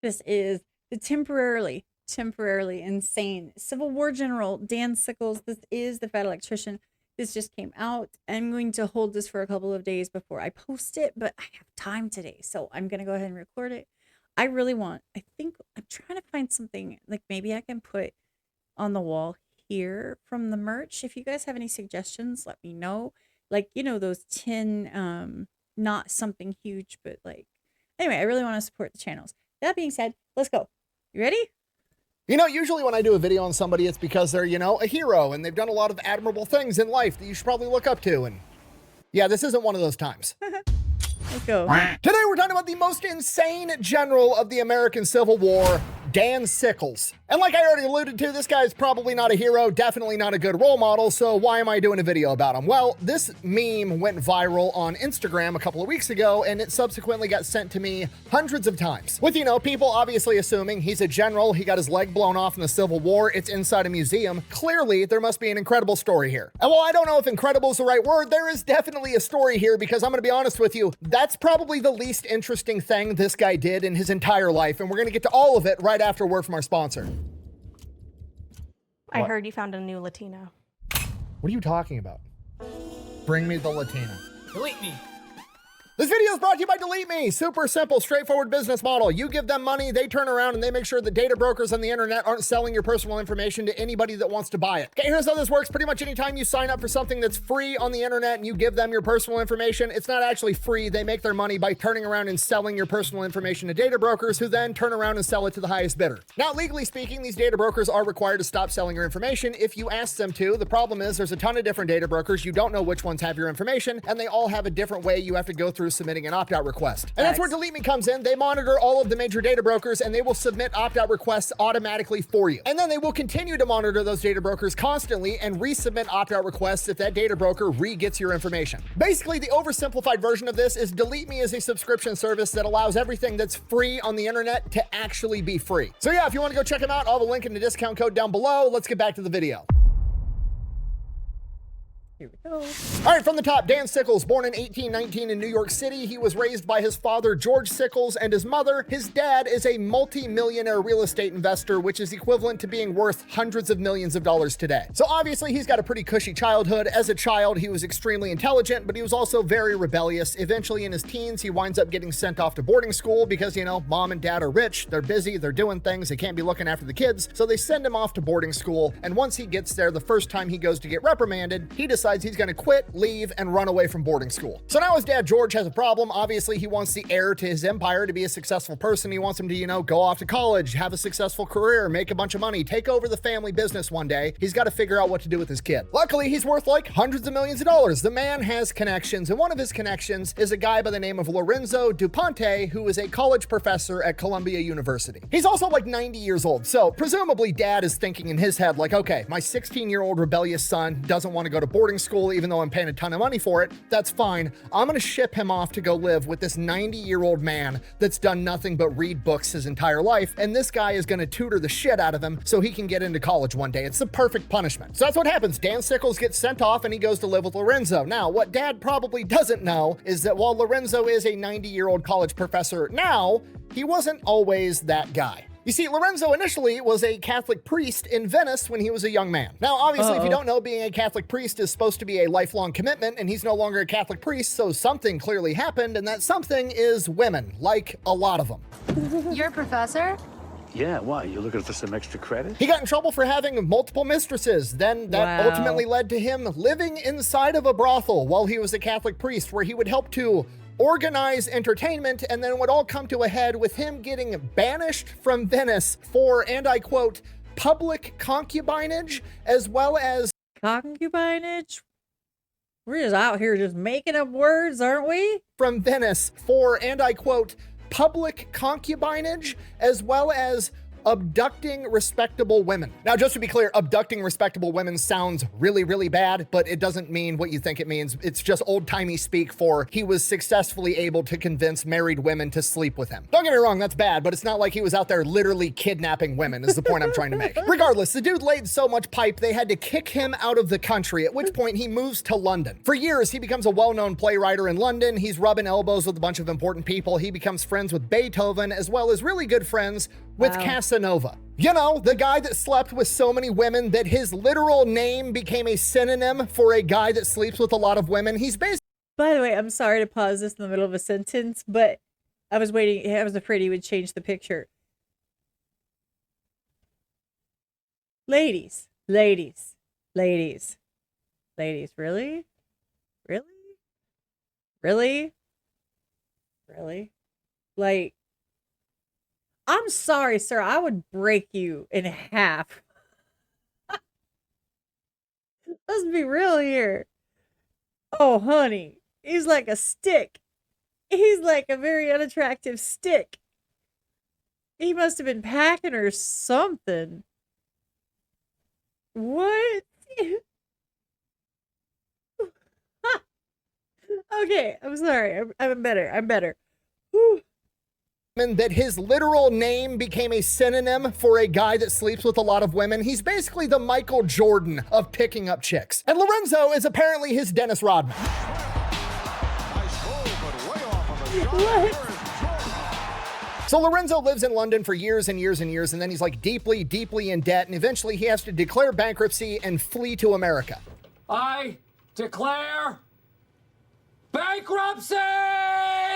This is the temporarily insane Civil War General Dan Sickles. This is the Fat Electrician. This just came out. I'm going to hold this for a couple of days before I post it, but I have time today, so I'm going to go ahead and record it. I think I'm trying to find something like maybe I can put on the wall here from the merch. If you guys have any suggestions, let me know. Like, you know, those 10, not something huge, but like, anyway, I really want to support the channels. That being said, let's go. You ready? You know, usually when I do a video on somebody, it's because they're, you know, a hero and they've done a lot of admirable things in life that you should probably look up to. And yeah, this isn't one of those times. Let's go. Today we're talking about the most insane general of the American Civil War, Dan Sickles. And like I already alluded to, this guy's probably not a hero, definitely not a good role model, so why am I doing a video about him? Well, this meme went viral on Instagram a couple of weeks ago, and it subsequently got sent to me hundreds of times. With, you know, people obviously assuming he's a general, he got his leg blown off in the Civil War, it's inside a museum. Clearly, there must be an incredible story here. And while I don't know if incredible is the right word, there is definitely a story here, because I'm gonna be honest with you, that's probably the least interesting thing this guy did in his entire life, and we're gonna get to all of it right after a word from our sponsor. I heard you found a new Latina. What are you talking about? Bring me the Latina. Delete me. This video is brought to you by Delete Me. Super simple, straightforward business model. You give them money, they turn around and they make sure the data brokers on the internet aren't selling your personal information to anybody that wants to buy it. Okay, here's how this works. Pretty much anytime you sign up for something that's free on the internet and you give them your personal information, it's not actually free. They make their money by turning around and selling your personal information to data brokers who then turn around and sell it to the highest bidder. Now, legally speaking, these data brokers are required to stop selling your information if you ask them to. The problem is there's a ton of different data brokers. You don't know which ones have your information, and they all have a different way you have to go through submitting an opt-out request. And that's where Delete Me comes in. They monitor all of the major data brokers and they will submit opt-out requests automatically for you. And then they will continue to monitor those data brokers constantly and resubmit opt-out requests if that data broker re-gets your information. Basically, the oversimplified version of this is Delete Me is a subscription service that allows everything that's free on the internet to actually be free. So yeah, if you want to go check them out, I'll have a link in the discount code down below. Let's get back to the video. Here we go. All right, from the top, Dan Sickles, born in 1819 in New York City. He was raised by his father, George Sickles, and his mother. His dad is a multi-millionaire real estate investor, which is equivalent to being worth hundreds of millions of dollars today. So obviously, he's got a pretty cushy childhood. As a child, he was extremely intelligent, but he was also very rebellious. Eventually, in his teens, he winds up getting sent off to boarding school because, you know, mom and dad are rich, they're busy, they're doing things, they can't be looking after the kids, so they send him off to boarding school. And once he gets there, the first time he goes to get reprimanded, he decides he's going to quit, leave, and run away from boarding school. So now his dad, George, has a problem. Obviously, he wants the heir to his empire to be a successful person. He wants him to, you know, go off to college, have a successful career, make a bunch of money, take over the family business one day. He's got to figure out what to do with his kid. Luckily, he's worth like hundreds of millions of dollars. The man has connections, and one of his connections is a guy by the name of Lorenzo DuPonte, who is a college professor at Columbia University. He's also like 90 years old, so presumably dad is thinking in his head like, okay, my 16-year-old rebellious son doesn't want to go to boarding school even though I'm paying a ton of money for it. That's fine. I'm going to ship him off to go live with this 90-year-old man that's done nothing but read books his entire life, and this guy is going to tutor the shit out of him so he can get into college one day. It's the perfect punishment. So that's what happens. Dan Sickles gets sent off and he goes to live with Lorenzo. Now, what dad probably doesn't know is that while Lorenzo is a 90-year-old college professor now, he wasn't always that guy. You see, Lorenzo initially was a Catholic priest in Venice when he was a young man. Now, obviously, if you don't know, being a Catholic priest is supposed to be a lifelong commitment, and he's no longer a Catholic priest, so something clearly happened, and that something is women, like a lot of them. You're a professor? Yeah, why? You looking for some extra credit? He got in trouble for having multiple mistresses. Then that ultimately led to him living inside of a brothel while he was a Catholic priest, where he would help to organize entertainment, and then would all come to a head with him getting banished from Venice for, and I quote, public concubinage, as well as Concubinage? We're just out here just making up words, aren't we? from Venice for, and I quote, public concubinage, as well as abducting respectable women. Now, just to be clear, abducting respectable women sounds really, really bad, but it doesn't mean what you think it means. It's just old-timey speak for he was successfully able to convince married women to sleep with him. Don't get me wrong, that's bad, but it's not like he was out there literally kidnapping women, is the point I'm trying to make. Regardless, the dude laid so much pipe, they had to kick him out of the country, at which point he moves to London. For years, he becomes a well-known playwright in London. He's rubbing elbows with a bunch of important people. He becomes friends with Beethoven, as well as really good friends with Casanova. You know, the guy that slept with so many women that his literal name became a synonym for a guy that sleeps with a lot of women. He's basically... By the way, I'm sorry to pause this in the middle of a sentence, but I was afraid he would change the picture. Ladies, really? Like, I'm sorry, sir, I would break you in half. Let's be real here. Oh, honey, he's like a stick. He's like a very unattractive stick. He must have been packing or something. What? Okay, I'm sorry. I'm better. Whew. That his literal name became a synonym for a guy that sleeps with a lot of women. He's basically the Michael Jordan of picking up chicks. And Lorenzo is apparently his Dennis Rodman. What? So Lorenzo lives in London for years and years and years, and then he's like deeply, deeply in debt, and eventually he has to declare bankruptcy and flee to America. I declare bankruptcy!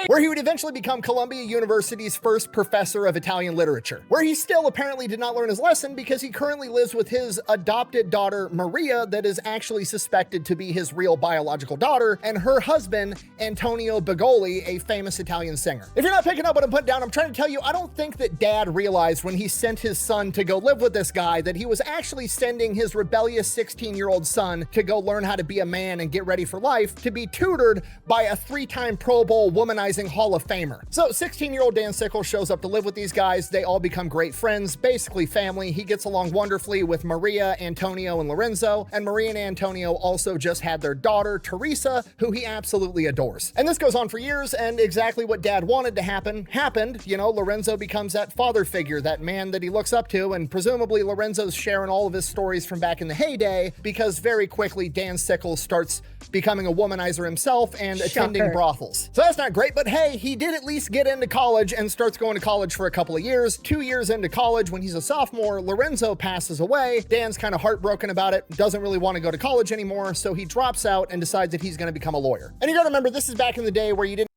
Where he would eventually become Columbia University's first professor of Italian literature, where he still apparently did not learn his lesson because he currently lives with his adopted daughter, Maria, that is actually suspected to be his real biological daughter, and her husband, Antonio Bigoli, a famous Italian singer. If you're not picking up what I'm putting down, I'm trying to tell you, I don't think that dad realized when he sent his son to go live with this guy that he was actually sending his rebellious 16-year-old son to go learn how to be a man and get ready for life, to be tutored by a 3-time Pro Bowl womanizing Hall of Famer. So 16-year-old Dan Sickles shows up to live with these guys. They all become great friends, basically family. He gets along wonderfully with Maria, Antonio, and Lorenzo. And Maria and Antonio also just had their daughter, Teresa, who he absolutely adores. And this goes on for years, and exactly what dad wanted to happen happened. You know, Lorenzo becomes that father figure, that man that he looks up to, and presumably Lorenzo's sharing all of his stories from back in the heyday, because very quickly Dan Sickles starts becoming a womanizer himself and attending brothels. So that's not great, but hey, he did at least get into college and starts going to college for a couple of years. 2 years into college, when he's a sophomore, Lorenzo passes away. Dan's kind of heartbroken about it, doesn't really want to go to college anymore, so he drops out and decides that he's going to become a lawyer. And you gotta remember, this is back in the day where you didn't...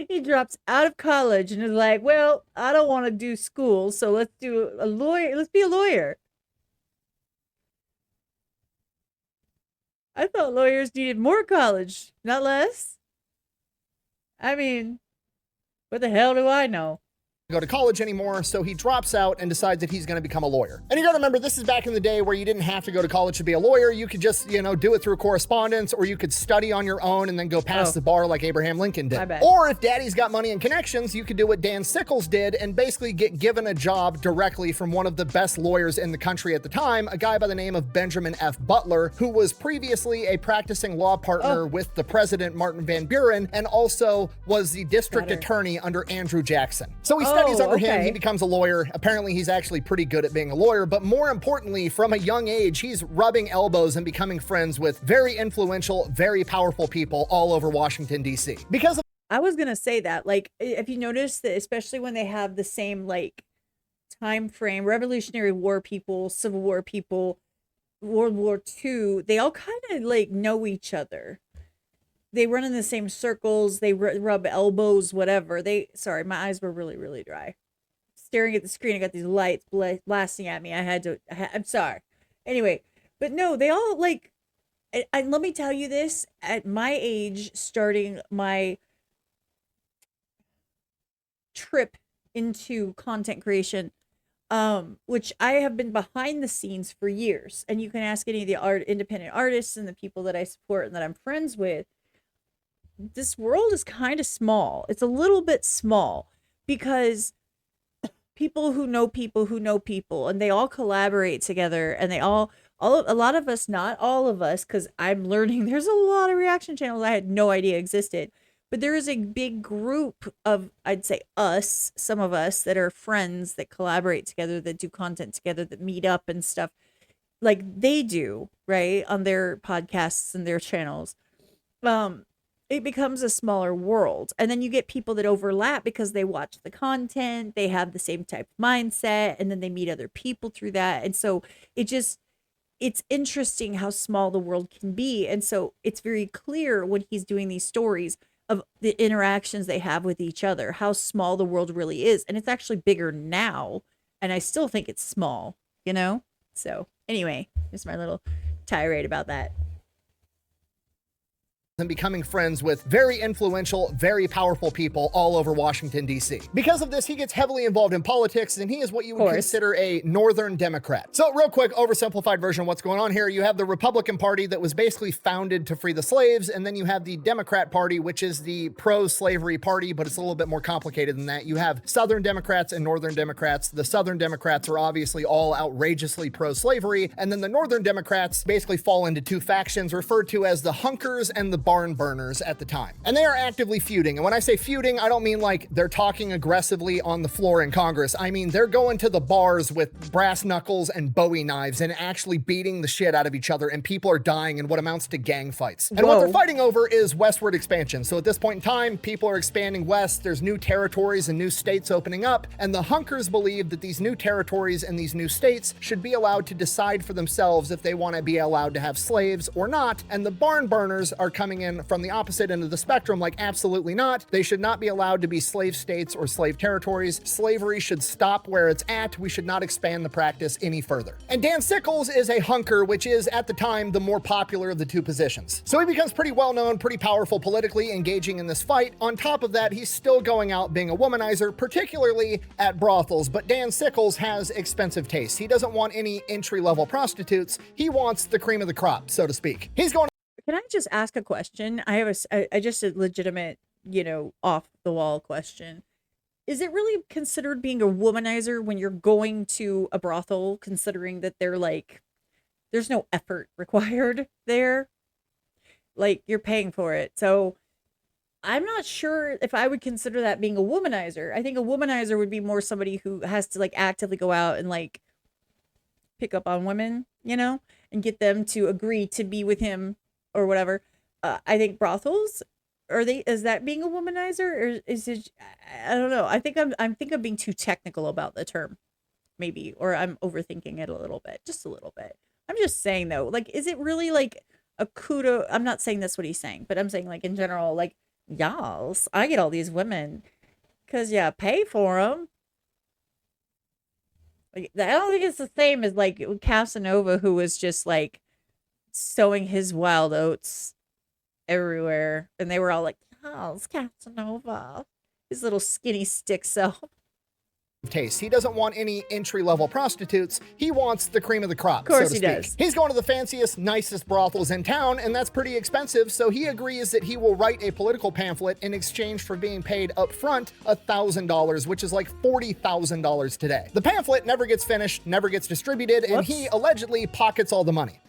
He drops out of college and is like, well, I don't want to do school, so let's do a lawyer. Let's be a lawyer. I thought lawyers needed more college, not less. I mean, what the hell do I know? Go to college anymore, so he drops out and decides that he's going to become a lawyer. And you got to remember, this is back in the day where you didn't have to go to college to be a lawyer. You could just, you know, do it through correspondence, or you could study on your own and then go past the bar like Abraham Lincoln did. My bad. Or if daddy's got money and connections, you could do what Dan Sickles did and basically get given a job directly from one of the best lawyers in the country at the time, a guy by the name of Benjamin F. Butler, who was previously a practicing law partner with the president, Martin Van Buren, and also was the district attorney under Andrew Jackson. So he studies under him. He becomes a lawyer. Apparently, he's actually pretty good at being a lawyer, but more importantly, from a young age, he's rubbing elbows and becoming friends with very influential, very powerful people all over Washington, D.C. Because of... I was going to say that, like, if you notice that, especially when they have the same, like, time frame, Revolutionary War people, Civil War people, World War II, they all kind of, like, know each other. They run in the same circles. They rub elbows, whatever. Sorry, my eyes were really, really dry. Staring at the screen, I got these lights blasting at me. I'm sorry. Anyway, but no, they all like, and let me tell you this, at my age, starting my trip into content creation, which I have been behind the scenes for years, and you can ask any of the independent artists and the people that I support and that I'm friends with, this world is kind of small. It's a little bit small because people who know people who know people, and they all collaborate together, and they all a lot of us, not all of us, because I'm learning there's a lot of reaction channels I had no idea existed. But there is a big group of, I'd say us, some of us that are friends that collaborate together, that do content together, that meet up and stuff like they do, right? On their podcasts and their channels. It becomes a smaller world. And then you get people that overlap because they watch the content, they have the same type of mindset, and then they meet other people through that. And so it's interesting how small the world can be. And so it's very clear when he's doing these stories of the interactions they have with each other, how small the world really is. And it's actually bigger now. And I still think it's small, you know? So anyway, just my little tirade about that. And becoming friends with very influential, very powerful people all over Washington, D.C. Because of this, he gets heavily involved in politics, and he is what you would consider a Northern Democrat. So real quick, oversimplified version of what's going on here. You have the Republican Party that was basically founded to free the slaves, and then you have the Democrat Party, which is the pro-slavery party, but it's a little bit more complicated than that. You have Southern Democrats and Northern Democrats. The Southern Democrats are obviously all outrageously pro-slavery, and then the Northern Democrats basically fall into two factions referred to as the Hunkers and the barn burners at the time. And they are actively feuding. And when I say feuding, I don't mean like they're talking aggressively on the floor in Congress. I mean, they're going to the bars with brass knuckles and Bowie knives and actually beating the shit out of each other, and people are dying in what amounts to gang fights. And what they're fighting over is westward expansion. So at this point in time, people are expanding west. There's new territories and new states opening up. And the Hunkers believe that these new territories and these new states should be allowed to decide for themselves if they want to be allowed to have slaves or not. And the barn burners are coming in from the opposite end of the spectrum, like absolutely not. They should not be allowed to be slave states or slave territories. Slavery should stop where it's at. We should not expand the practice any further. And Dan Sickles is a hunker, which is at the time the more popular of the two positions. So he becomes pretty well known, pretty powerful politically, engaging in this fight. On top of that, he's still going out being a womanizer, particularly at brothels. But Dan Sickles has expensive tastes. He doesn't want any entry-level prostitutes. He wants the cream of the crop, so to speak. He's going. Can I just ask a question? I have just a legitimate, off the wall question. Is it really considered being a womanizer when you're going to a brothel, considering that they're like, there's no effort required there? Like, you're paying for it. So I'm not sure if I would consider that being a womanizer. I think a womanizer would be more somebody who has to like actively go out and like pick up on women, and get them to agree to be with him or whatever. I think brothels, is that being a womanizer, or is it, I don't know. I think I'm being too technical about the term, maybe, or I'm overthinking it a little bit, just a little bit. I'm just saying though, like, is it really like a kudo? I'm not saying that's what he's saying, but I'm saying like in general, like, y'all, I get all these women because pay for them. Like, I don't think it's the same as like Casanova, who was just like sowing his wild oats everywhere, and they were all like, "Oh, it's Casanova, his little skinny stick self." Taste. He doesn't want any entry-level prostitutes. He wants the cream of the crop, Of course, so to he speak. does. He's going to the fanciest, nicest brothels in town, and that's pretty expensive, so he agrees that he will write a political pamphlet in exchange for being paid up front $1,000, which is like $40,000 today. The pamphlet never gets finished, never gets distributed, and he allegedly pockets all the money.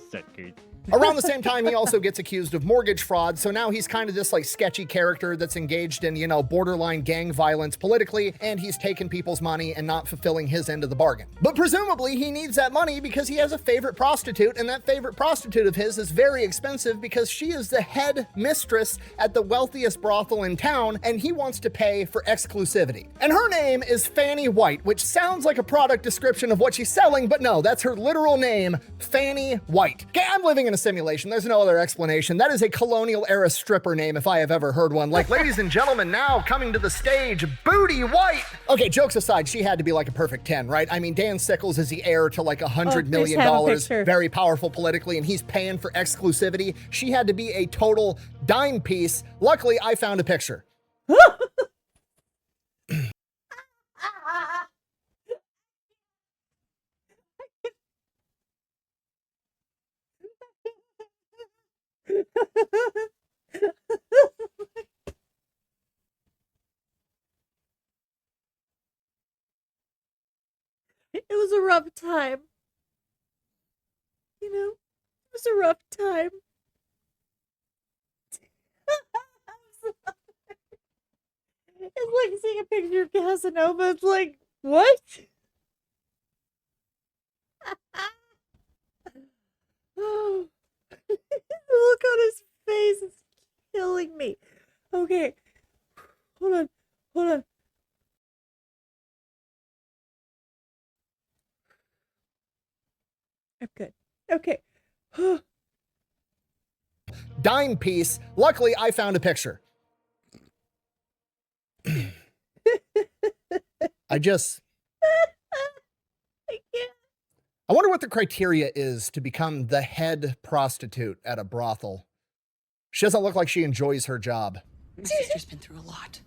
Sucker. Around the same time, he also gets accused of mortgage fraud, so now he's kind of this like sketchy character that's engaged in, borderline gang violence politically, and he's taking people's money and not fulfilling his end of the bargain. But presumably he needs that money because he has a favorite prostitute, and that favorite prostitute of his is very expensive because she is the head mistress at the wealthiest brothel in town, and he wants to pay for exclusivity. And her name is Fanny White, which sounds like a product description of what she's selling, but no, that's her literal name, Fanny White. Okay, I'm living in a simulation. There's no other explanation. That is a colonial era stripper name if I have ever heard one. Like, ladies and gentlemen, now coming to the stage, Booty White. Okay, jokes aside, she had to be like a perfect 10, right? I mean, Dan Sickles is the heir to like $100 million, very powerful politically, and he's paying for exclusivity. She had to be a total dime piece. Luckily, I found a picture. It was a rough time. You know, it was a rough time. It's like seeing a picture of Casanova. It's like, what? Oh, the look on his face is killing me. Okay, hold on. I'm good. Okay. Dime piece. Luckily, I found a picture. I can't. I wonder what the criteria is to become the head prostitute at a brothel. She doesn't look like she enjoys her job. My sister's been through a lot.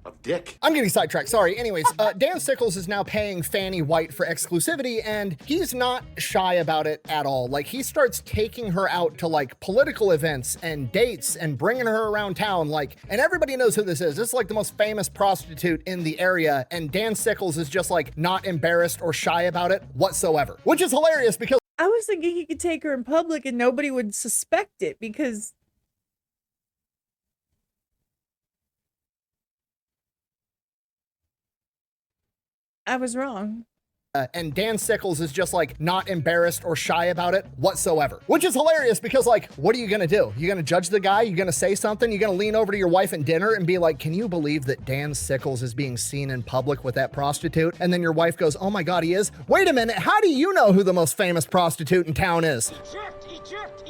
Of dick. I'm getting sidetracked, sorry. Anyways, Dan Sickles is now paying Fanny White for exclusivity, and he's not shy about it at all. Like, he starts taking her out to, like, political events and dates and bringing her around town, like, and everybody knows who this is. This is, like, the most famous prostitute in the area, and Dan Sickles is just, like, not embarrassed or shy about it whatsoever, which is hilarious because I was thinking he could take her in public and nobody would suspect it because I was wrong. and Dan Sickles is just like not embarrassed or shy about it whatsoever, which is hilarious because like, what are you gonna do? You gonna judge the guy? You gonna say something? You gonna lean over to your wife at dinner and be like, can you believe that Dan Sickles is being seen in public with that prostitute? And then your wife goes, oh my God, he is? Wait a minute, how do you know who the most famous prostitute in town is? Eject!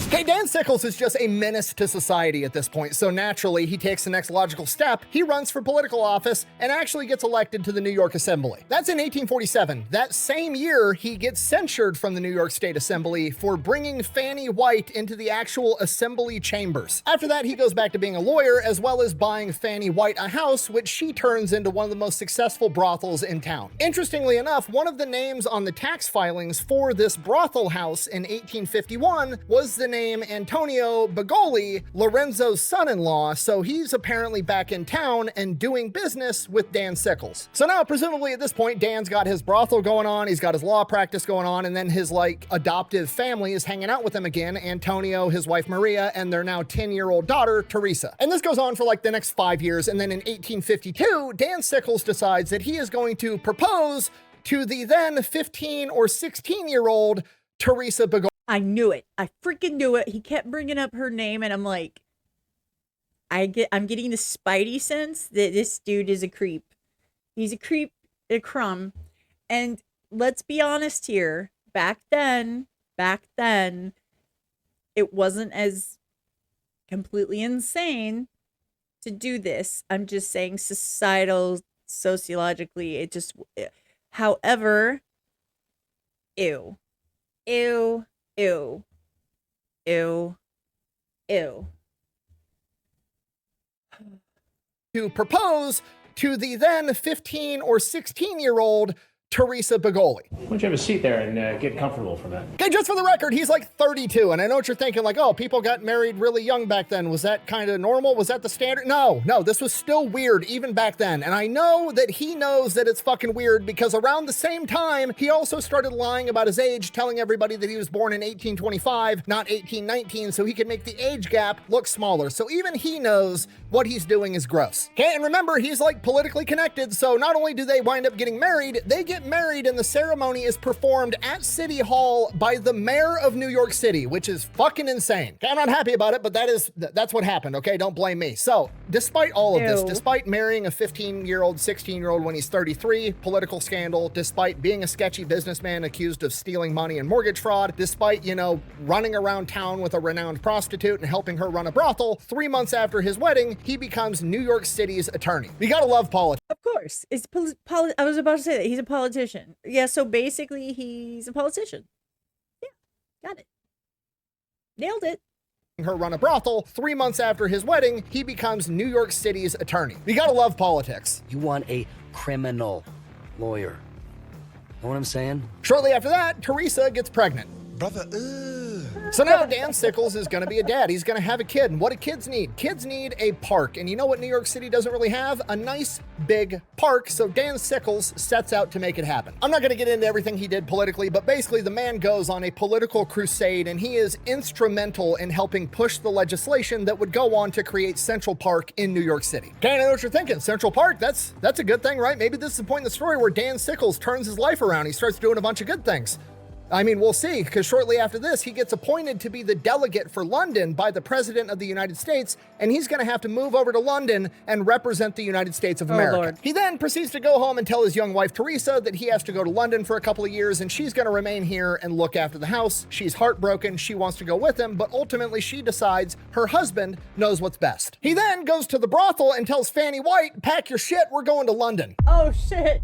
Okay, Dan Sickles is just a menace to society at this point, so naturally he takes the next logical step. He runs for political office and actually gets elected to the New York Assembly. That's in 1847. That same year, he gets censured from the New York State Assembly for bringing Fanny White into the actual assembly chambers. After that, he goes back to being a lawyer, as well as buying Fanny White a house, which she turns into one of the most successful brothels in town. Interestingly enough, one of the names on the tax filings for this brothel house in 1851 was the name Antonio Bagoli, Lorenzo's son-in-law, so he's apparently back in town and doing business with Dan Sickles. So now, presumably at this point, Dan's got his brothel going on, he's got his law practice going on, and then his, like, adoptive family is hanging out with him again, Antonio, his wife Maria, and their now 10-year-old daughter, Teresa. And this goes on for, like, the next 5 years, and then in 1852, Dan Sickles decides that he is going to propose to the then 15 or 16-year-old Teresa Bagoli. I knew it. I freaking knew it. He kept bringing up her name, and I'm like, I'm getting the spidey sense that this dude is a creep. He's a creep, a crumb. And let's be honest here. Back then, it wasn't as completely insane to do this. I'm just saying sociologically, it just, however, ew. To propose to the then 15 or 16-year-old Teresa Bagoli. Why don't you have a seat there and get comfortable for that? Okay, just for the record, he's like 32, and I know what you're thinking, like, oh, people got married really young back then. Was that kind of normal? Was that the standard? No, this was still weird even back then, and I know that he knows that it's fucking weird because around the same time, he also started lying about his age, telling everybody that he was born in 1825, not 1819, so he could make the age gap look smaller. So even he knows what he's doing is gross. Okay, and remember, he's like politically connected, so not only do they wind up getting married, they get married and the ceremony is performed at City Hall by the mayor of New York City, which is fucking insane. Okay, I'm not happy about it, but that's what happened, okay? Don't blame me. So, despite all of this, despite marrying a 15-year-old, 16-year-old when he's 33, political scandal, despite being a sketchy businessman accused of stealing money and mortgage fraud, despite, running around town with a renowned prostitute and helping her run a brothel, 3 months after his wedding, he becomes New York City's attorney. You gotta love politics. Of course. It's I was about to say that. He's a politician. Yeah, so basically he's a politician. Yeah, got it. Nailed it. Her run a brothel. 3 months after his wedding, he becomes New York City's attorney. You gotta love politics. You want a criminal lawyer. Know what I'm saying? Shortly after that, Teresa gets pregnant. Brother, So now Dan Sickles is going to be a dad. He's going to have a kid. And what do kids need? Kids need a park. And you know what New York City doesn't really have? A nice big park. So Dan Sickles sets out to make it happen. I'm not going to get into everything he did politically, but basically the man goes on a political crusade and he is instrumental in helping push the legislation that would go on to create Central Park in New York City. Okay, I know what you're thinking. Central Park, that's a good thing, right? Maybe this is the point in the story where Dan Sickles turns his life around. He starts doing a bunch of good things. I mean, we'll see, because shortly after this, he gets appointed to be the delegate for London by the President of the United States, and he's going to have to move over to London and represent the United States of America. Lord. He then proceeds to go home and tell his young wife, Teresa, that he has to go to London for a couple of years, and she's going to remain here and look after the house. She's heartbroken. She wants to go with him, but ultimately she decides her husband knows what's best. He then goes to the brothel and tells Fanny White, pack your shit, we're going to London. Oh, shit.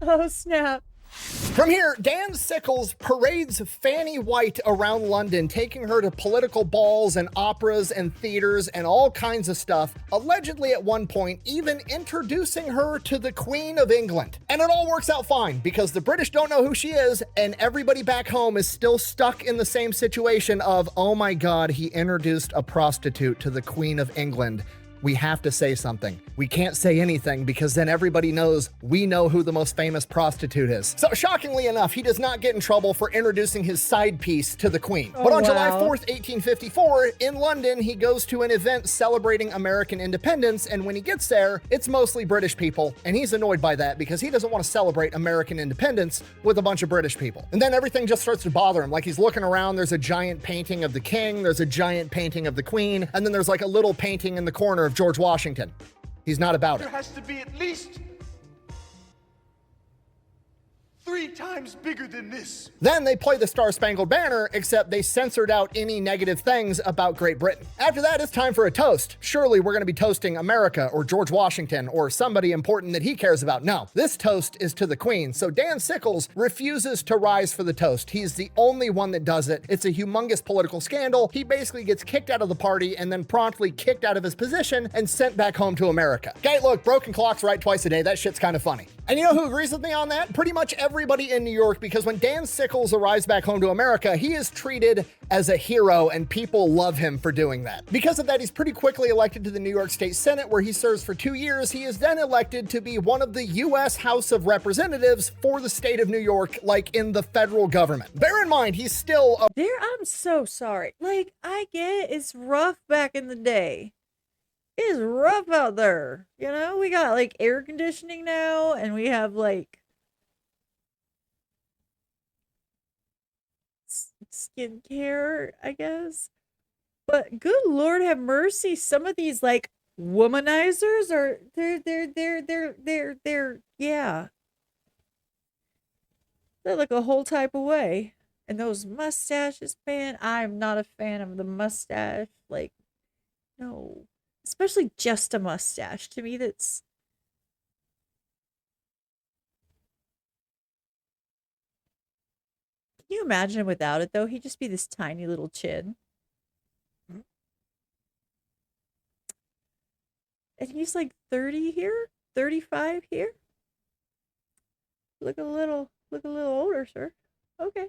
Oh, snap. From here, Dan Sickles parades Fanny White around London, taking her to political balls and operas and theaters and all kinds of stuff, allegedly at one point even introducing her to the Queen of England. And it all works out fine because the British don't know who she is and everybody back home is still stuck in the same situation of, oh my God, he introduced a prostitute to the Queen of England. We have to say something. We can't say anything because then everybody knows we know who the most famous prostitute is. So shockingly enough, he does not get in trouble for introducing his side piece to the Queen. But on July 4th, 1854, in London, he goes to an event celebrating American independence, and when he gets there, it's mostly British people, and he's annoyed by that because he doesn't want to celebrate American independence with a bunch of British people. And then everything just starts to bother him. Like he's looking around, there's a giant painting of the king, there's a giant painting of the Queen, and then there's like a little painting in the corner of George Washington. He's not about it. There has to be at least 3 times bigger than this. Then they play the Star-Spangled Banner, except they censored out any negative things about Great Britain. After that, it's time for a toast. Surely we're going to be toasting America or George Washington or somebody important that he cares about. No, this toast is to the Queen. So Dan Sickles refuses to rise for the toast. He's the only one that does it. It's a humongous political scandal. He basically gets kicked out of the party and then promptly kicked out of his position and sent back home to America. Okay, look, broken clocks right twice a day. That shit's kind of funny. And you know who agrees with me on that? Pretty much everybody in New York, because when Dan Sickles arrives back home to America, he is treated as a hero and people love him for doing that. Because of that, he's pretty quickly elected to the New York State Senate, where he serves for 2 years. He is then elected to be one of the U.S. House of Representatives for the state of New York, like in the federal government. Bear in mind, he's still a I'm so sorry. Like, I get it's rough back in the day. It is rough out there. You know, we got like air conditioning now, and we have like skincare, I guess. But good Lord have mercy, some of these like womanizers are yeah. They look a whole type of way. And those mustaches, man, I'm not a fan of the mustache. Like, no. Especially just a mustache. To me, that's... Can you imagine without it, though? He'd just be this tiny little chin. And he's like 30 here? 35 here? Look a little older, sir. Okay.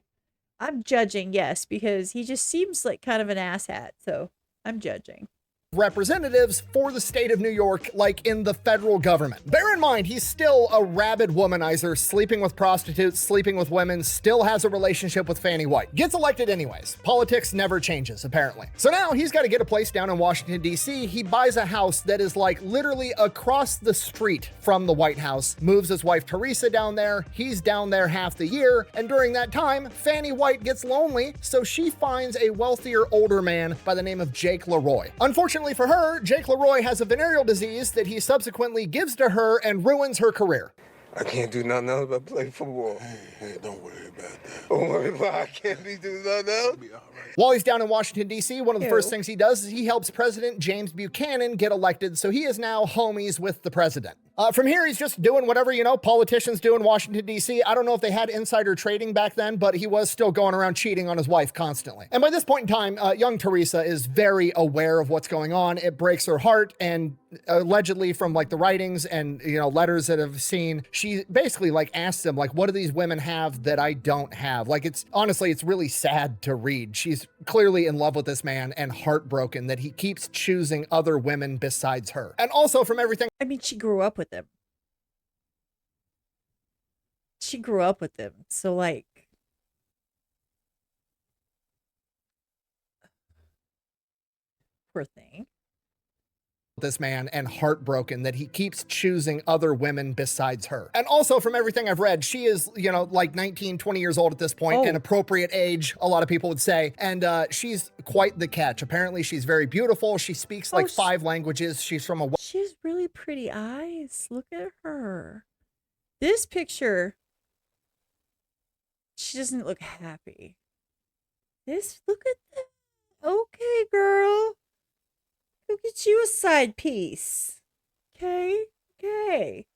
I'm judging, yes, because he just seems like kind of an asshat, so I'm judging. Representatives for the state of New York, like in the federal government. Bear in mind, he's still a rabid womanizer, sleeping with prostitutes, sleeping with women, still has a relationship with Fanny White. Gets elected anyways. Politics never changes, apparently. So now he's got to get a place down in Washington, D.C. He buys a house that is like literally across the street from the White House, moves his wife Teresa down there. He's down there half the year, and during that time, Fanny White gets lonely, so she finds a wealthier older man by the name of Jake Leroy. Unfortunately for her, Jake Leroy has a venereal disease that he subsequently gives to her and ruins her career. I can't do nothing else but play football. Hey, don't worry about that. Don't worry about I can't be doing nothing else. Be all right. While he's down in Washington, D.C., one of the first things he does is he helps President James Buchanan get elected, so he is now homies with the president. From here, he's just doing whatever, you know, politicians do in Washington, D.C. I don't know if they had insider trading back then, but he was still going around cheating on his wife constantly. And by this point in time, young Teresa is very aware of what's going on. It breaks her heart, and allegedly from like the writings and, you know, letters that I've seen, she basically like asks him like, what do these women have that I don't have? Like, it's honestly, it's really sad to read. She's clearly in love with this man and heartbroken that he keeps choosing other women besides her. And also from everything, I mean, she grew up with him. She grew up with him. So like, poor thing. this man and heartbroken that he keeps choosing other women besides her. And also from everything I've read, she is, you know, like 19, 20 years old at this point, an appropriate age, a lot of people would say. And she's quite the catch. Apparently she's very beautiful. She speaks like 5 languages. She's from a... She has really pretty eyes. Look at her. This picture, she doesn't look happy. Look at that. Okay, girl. Go get you a side piece. Okay? Okay.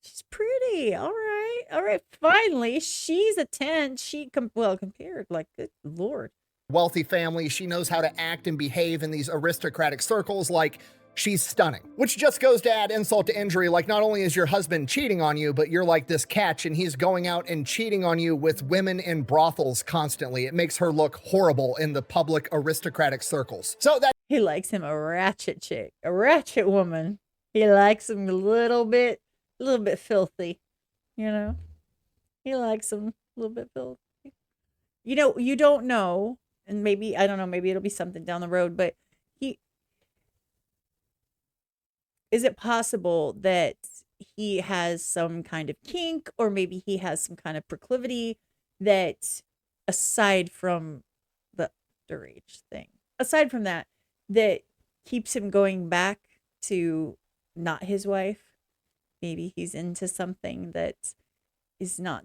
She's pretty. All right. All right. Finally, she's a 10. Compared, like, good Lord. Wealthy family. She knows how to act and behave in these aristocratic circles. Like, she's stunning, which just goes to add insult to injury. Like, not only is your husband cheating on you, but you're like this catch and he's going out and cheating on you with women in brothels constantly. It makes her look horrible in the public aristocratic circles. So that He likes him a ratchet chick, a ratchet woman. He likes him a little bit filthy, you know? He likes him a little bit filthy. You know, you don't know, and maybe, I don't know, maybe it'll be something down the road, but is it possible that he has some kind of kink, or maybe he has some kind of proclivity that, aside from the underage thing, aside from that keeps him going back to not his wife? Maybe he's into something that is not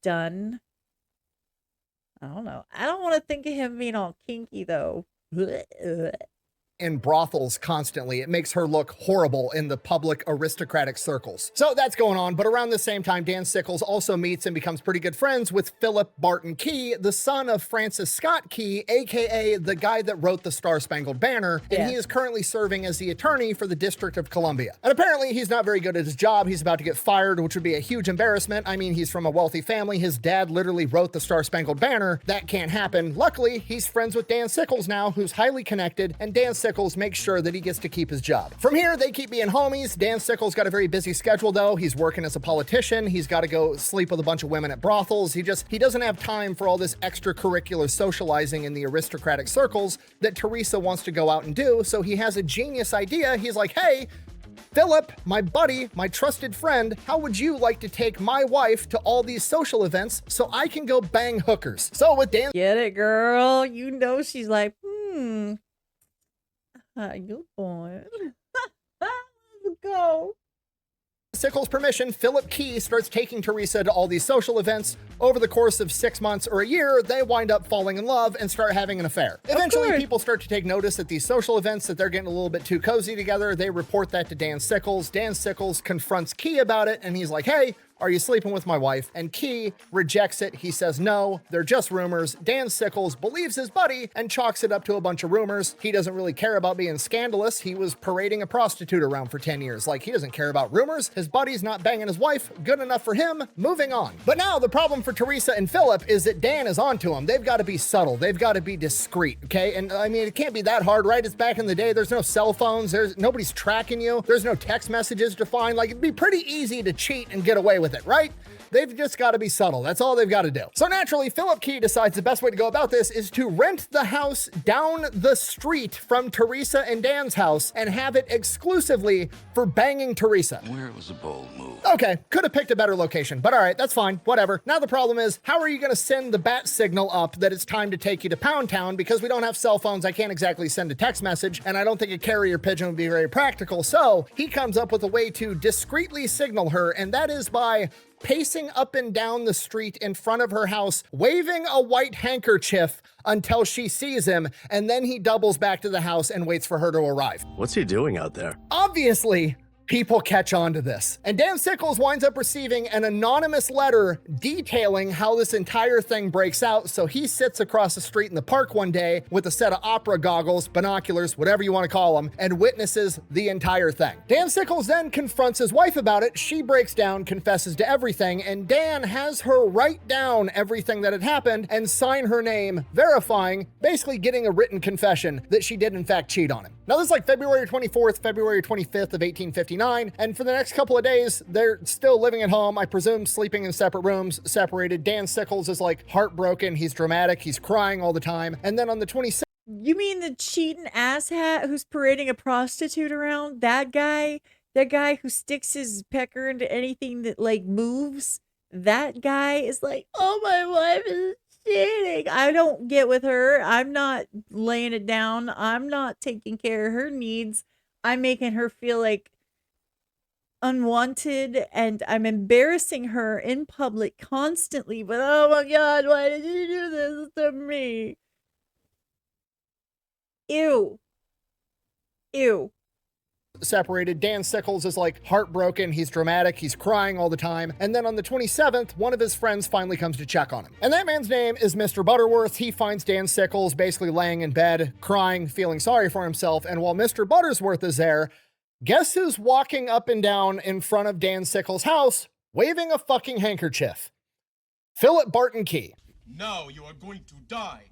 done. I don't know. I don't want to think of him being all kinky though. in brothels constantly. It makes her look horrible in the public aristocratic circles. So that's going on, but around the same time, Dan Sickles also meets and becomes pretty good friends with Philip Barton Key, the son of Francis Scott Key, aka the guy that wrote the Star-Spangled Banner, and he is currently serving as the attorney for the District of Columbia. And apparently he's not very good at his job. He's about to get fired, which would be a huge embarrassment. I mean, he's from a wealthy family. His dad literally wrote the Star-Spangled Banner. That can't happen. Luckily, he's friends with Dan Sickles now, who's highly connected, and Dan Sickles makes sure that he gets to keep his job. From here, they keep being homies. Dan Sickles got a very busy schedule though. He's working as a politician. He's got to go sleep with a bunch of women at brothels. He doesn't have time for all this extracurricular socializing in the aristocratic circles that Teresa wants to go out and do. So he has a genius idea. He's like, hey, Philip, my buddy, my trusted friend, how would you like to take my wife to all these social events so I can go bang hookers? So with Dan... Get it, girl. You know she's like, good point. Let's go. Sickles' permission, Philip Key starts taking Teresa to all these social events. Over the course of 6 months or a year, they wind up falling in love and start having an affair. Eventually, people start to take notice at these social events that they're getting a little bit too cozy together. They report that to Dan Sickles. Dan Sickles confronts Key about it, and he's like, hey, are you sleeping with my wife? And Key rejects it. He says, no, they're just rumors. Dan Sickles believes his buddy and chalks it up to a bunch of rumors. He doesn't really care about being scandalous. He was parading a prostitute around for 10 years. Like, he doesn't care about rumors. His buddy's not banging his wife. Good enough for him. Moving on. But now the problem for Teresa and Philip is that Dan is onto him. They've got to be subtle. They've got to be discreet, okay? And I mean, it can't be that hard, right? It's back in the day. There's no cell phones. Nobody's tracking you. There's no text messages to find. Like, it'd be pretty easy to cheat and get away with it, right? They've just got to be subtle. That's all they've got to do. So naturally, Philip Key decides the best way to go about this is to rent the house down the street from Teresa and Dan's house and have it exclusively for banging Teresa. Where it was a bold move. Okay, could have picked a better location, but all right, that's fine, whatever. Now the problem is, how are you going to send the bat signal up that it's time to take you to Pound Town? Because we don't have cell phones, I can't exactly send a text message, and I don't think a carrier pigeon would be very practical. So he comes up with a way to discreetly signal her, and that is by pacing up and down the street in front of her house, waving a white handkerchief until she sees him, and then he doubles back to the house and waits for her to arrive. What's he doing out there? Obviously, People catch on to this. And Dan Sickles winds up receiving an anonymous letter detailing how this entire thing breaks out. So he sits across the street in the park one day with a set of opera goggles, binoculars, whatever you want to call them, and witnesses the entire thing. Dan Sickles then confronts his wife about it. She breaks down, confesses to everything, and Dan has her write down everything that had happened and sign her name, verifying, basically getting a written confession that she did in fact cheat on him. Now this is like February 24th, February 25th of 1859, and for the next couple of days, they're still living at home, I presume sleeping in separate rooms, separated. Dan Sickles is like heartbroken, he's dramatic, he's crying all the time, and then on the 26th, You mean the cheating asshat who's parading a prostitute around? That guy? That guy who sticks his pecker into anything that like moves? That guy is like, oh, my wife is cheating. I don't get with her. I'm not laying it down. I'm not taking care of her needs. I'm making her feel like unwanted, and I'm embarrassing her in public constantly. But oh my God, why did you do this to me? Ew. Ew. separated. Dan Sickles is like heartbroken, he's dramatic, he's crying all the time. And then on the 27th, one of his friends finally comes to check on him. And that man's name is Mr. Butterworth. He finds Dan Sickles basically laying in bed, crying, feeling sorry for himself. And while Mr. Butterworth is there, guess who's walking up and down in front of Dan Sickles' house, waving a fucking handkerchief? Philip Barton Key. No, you are going to die.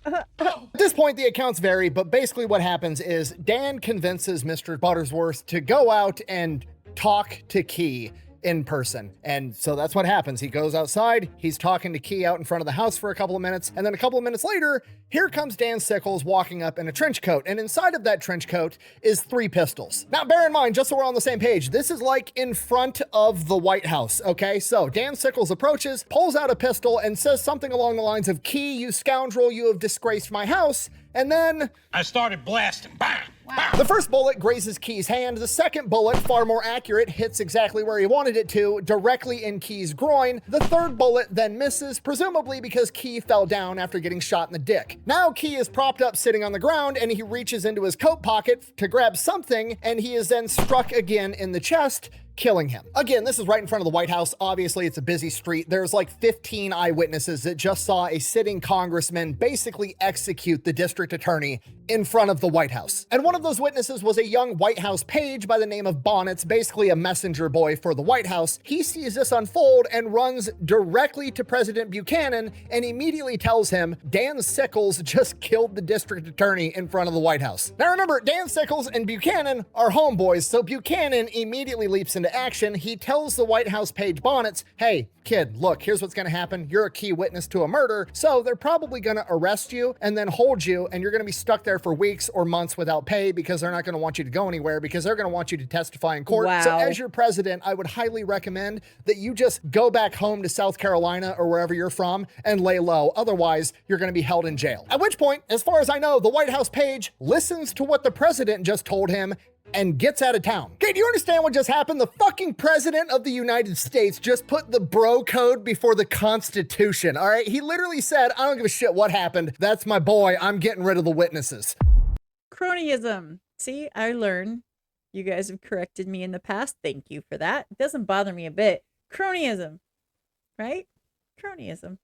At this point, the accounts vary, but basically what happens is Dan convinces Mr. Butterworth to go out and talk to Key in person. And so that's what happens. He goes outside, he's talking to Key out in front of the house for a couple of minutes, and then a couple of minutes later, here comes Dan Sickles walking up in a trench coat, and inside of that trench coat is 3 pistols. Now, bear in mind, just so we're on the same page, this is like in front of the White House, okay? So Dan Sickles approaches, pulls out a pistol, and says something along the lines of, "Key, you scoundrel, you have disgraced my house." And then I started blasting. Bang! the first bullet grazes Key's hand. The second bullet, far more accurate, hits exactly where he wanted it to, directly in Key's groin. The third bullet then misses, presumably because Key fell down after getting shot in the dick. Now Key is propped up sitting on the ground, and he reaches into his coat pocket to grab something, and he is then struck again in the chest, killing him. Again, this is right in front of the White House. Obviously, it's a busy street. There's like 15 eyewitnesses that just saw a sitting congressman basically execute the district attorney in front of the White House. And one of those witnesses was a young White House page by the name of Bonnets, basically a messenger boy for the White House. He sees this unfold and runs directly to President Buchanan and immediately tells him Dan Sickles just killed the district attorney in front of the White House. Now remember, Dan Sickles and Buchanan are homeboys, so Buchanan immediately leaps into action. He tells the White House page Bonnets, "Hey, kid, look, here's what's gonna happen. You're a key witness to a murder, so they're probably gonna arrest you and then hold you, and you're gonna be stuck there for weeks or months without pay because they're not gonna want you to go anywhere because they're gonna want you to testify in court. So Wow. as your president, I would highly recommend that you just go back home to South Carolina or wherever you're from and lay low. Otherwise, you're gonna be held in jail." At which point, as far as I know, the White House page listens to what the president just told him and gets out of town. Okay, do you understand what just happened? The fucking president of the United States just put the bro code before the Constitution, all right? He literally said, "I don't give a shit what happened. That's my boy. I'm getting rid of the witnesses." Cronyism. See, I learn. You guys have corrected me in the past. Thank you for that. It doesn't bother me a bit. Cronyism. Right? Cronyism.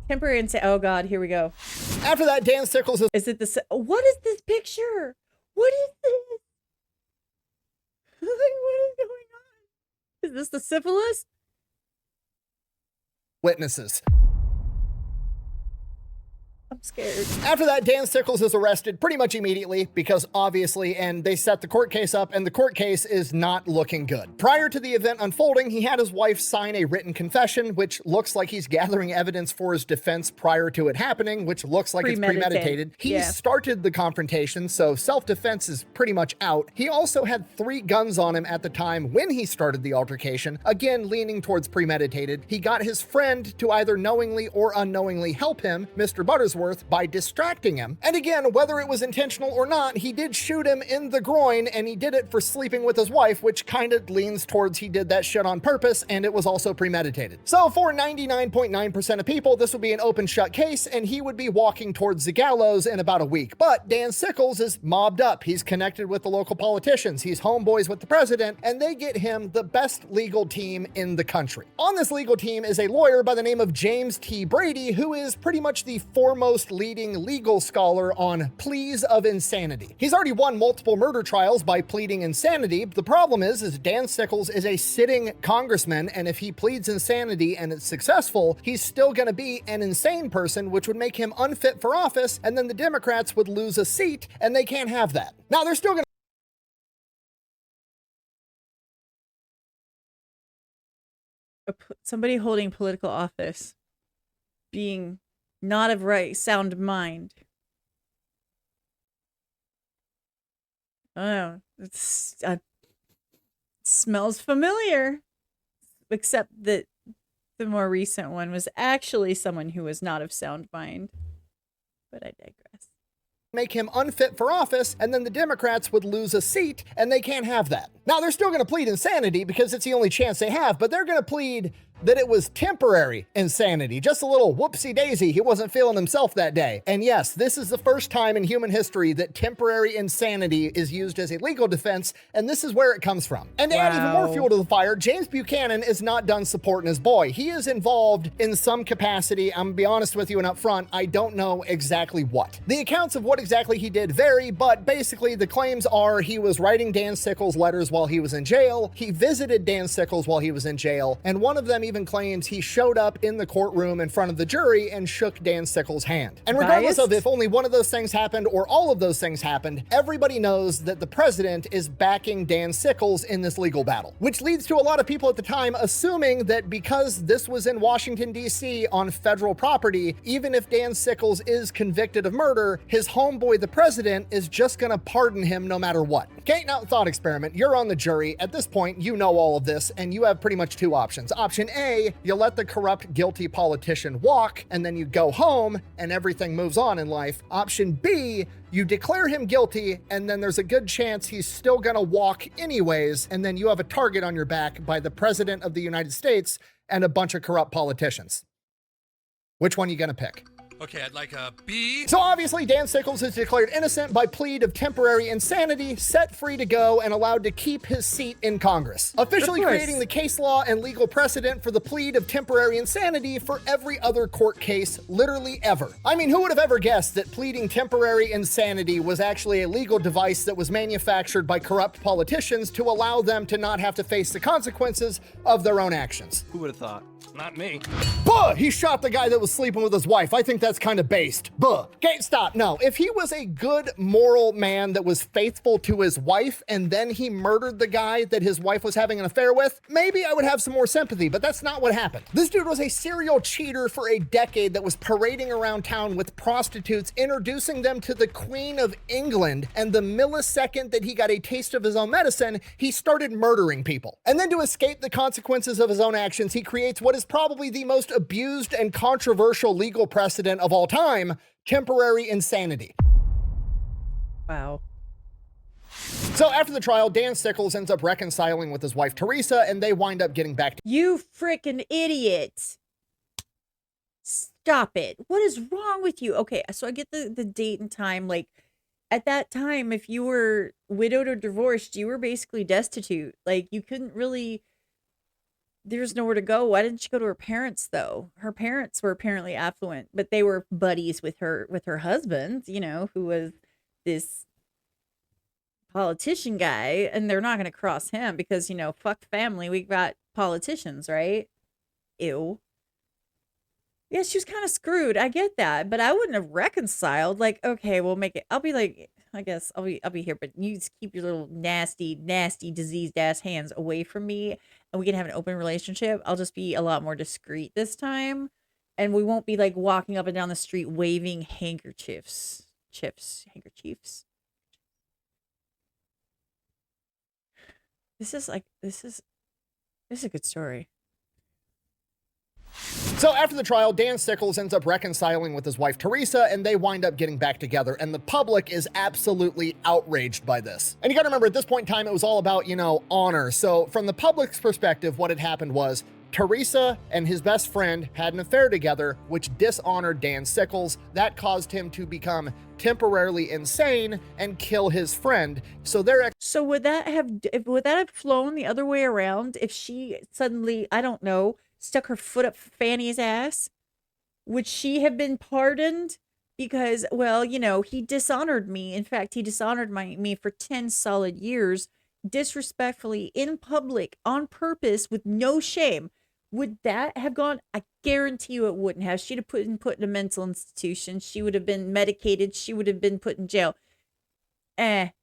Temporary and say, oh God, here we go. After that, Dan Sickles is Is it the, what is this picture? What is this? Like, what is going on? Is this the syphilis? witnesses. I'm scared. After that, Dan Sickles is arrested pretty much immediately because obviously, and they set the court case up, and the court case is not looking good. Prior to the event unfolding, he had his wife sign a written confession, which looks like he's gathering evidence for his defense prior to it happening, which looks like it's premeditated. He started the confrontation, so self-defense is pretty much out. He also had 3 guns on him at the time when he started the altercation, again leaning towards premeditated. He got his friend to either knowingly or unknowingly help him, Mr. Butterworth, worth by distracting him. And again, whether it was intentional or not, he did shoot him in the groin, and he did it for sleeping with his wife, which kind of leans towards he did that shit on purpose, and it was also premeditated. So for 99.9% of people, this would be an open shut case, and he would be walking towards the gallows in about a week. But Dan Sickles is mobbed up. He's connected with the local politicians. He's homeboys with the president, and they get him the best legal team in the country. On this legal team is a lawyer by the name of James T. Brady, who is pretty much the foremost leading legal scholar on pleas of insanity. He's already won multiple murder trials by pleading insanity. The problem is Dan Sickles is a sitting congressman, and if he pleads insanity and it's successful, he's still going to be an insane person, which would make him unfit for office, and then the Democrats would lose a seat, and they can't have that. Now, they're still going to... Somebody holding political office being not of right sound mind. I don't know. It smells familiar, except that the more recent one was actually someone who was not of sound mind. But I digress. Make him unfit for office, and then the Democrats would lose a seat, and they can't have that. Now, they're still going to plead insanity because it's the only chance they have, but they're going to plead that it was temporary insanity, just a little whoopsie-daisy. He wasn't feeling himself that day. And yes, this is the first time in human history that temporary insanity is used as a legal defense, and this is where it comes from. And to add even more fuel to the fire, James Buchanan is not done supporting his boy. He is involved in some capacity. I'm gonna be honest with you and up front, I don't know exactly what. The accounts of what exactly he did vary, but basically the claims are he was writing Dan Sickles letters while he was in jail. He visited Dan Sickles while he was in jail, and one of them even claims he showed up in the courtroom in front of the jury and shook Dan Sickles' hand. And regardless of if only one of those things happened or all of those things happened, everybody knows that the president is backing Dan Sickles in this legal battle, which leads to a lot of people at the time assuming that because this was in Washington, D.C. on federal property, even if Dan Sickles is convicted of murder, his homeboy, the president, is just gonna pardon him no matter what. Okay, now thought experiment. You're on the jury. At this point, you know all of this, and you have pretty much two options. Option A, you let the corrupt, guilty politician walk, and then you go home, and everything moves on in life. Option B, you declare him guilty, and then there's a good chance he's still gonna walk anyways, and then you have a target on your back by the president of the United States and a bunch of corrupt politicians. Which one are you gonna pick? Okay, I'd like a B. So obviously, Dan Sickles is declared innocent by plea of temporary insanity, set free to go, and allowed to keep his seat in Congress, officially creating the case law and legal precedent for the plea of temporary insanity for every other court case literally ever. I mean, who would have ever guessed that pleading temporary insanity was actually a legal device that was manufactured by corrupt politicians to allow them to not have to face the consequences of their own actions? Who would have thought? Not me. Buh! He shot the guy that was sleeping with his wife. I think that's kind of based. Buh. Okay, stop. No, if he was a good moral man that was faithful to his wife and then he murdered the guy that his wife was having an affair with, maybe I would have some more sympathy, but that's not what happened. This dude was a serial cheater for a decade that was parading around town with prostitutes, introducing them to the Queen of England, and the millisecond that he got a taste of his own medicine, he started murdering people. And then to escape the consequences of his own actions, he creates what is probably the most abused and controversial legal precedent of all time, temporary insanity. Wow. So after the trial, Dan Sickles ends up reconciling with his wife Teresa, and they wind up getting back together. You freaking idiot. Stop it. What is wrong with you? Okay, so I get the date and time. Like, at that time, if you were widowed or divorced, you were basically destitute. Like, you couldn't really... There's nowhere to go. Why didn't she go to her parents, though? Her parents were apparently affluent, but they were buddies with her husband, you know, who was this politician guy, and they're not going to cross him because, you know, fuck family. We got politicians, right? Ew. Yeah, she was kind of screwed. I get that, but I wouldn't have reconciled. Like, okay, we'll make it. I'll be like, I guess I'll be here, but you just keep your little nasty, diseased ass hands away from me, and we can have an open relationship. I'll just be a lot more discreet this time, and we won't be like walking up and down the street waving handkerchiefs. Handkerchiefs. This is a good story. So after the trial, Dan Sickles ends up reconciling with his wife Teresa, and they wind up getting back together, and the public is absolutely outraged by this. And you gotta remember, at this point in time, it was all about, honor. So from the public's perspective, what had happened was Teresa and his best friend had an affair together, which dishonored Dan Sickles. That caused him to become temporarily insane and kill his friend. So So would that have flown the other way around if she suddenly, I don't know, stuck her foot up Fanny's ass? Would she have been pardoned? Because, well, he dishonored me. In fact, he dishonored me for 10 solid years, disrespectfully, in public, on purpose, with no shame. Would that have gone? I guarantee you it wouldn't have. She'd have been put in a mental institution. She would have been medicated. She would have been put in jail. That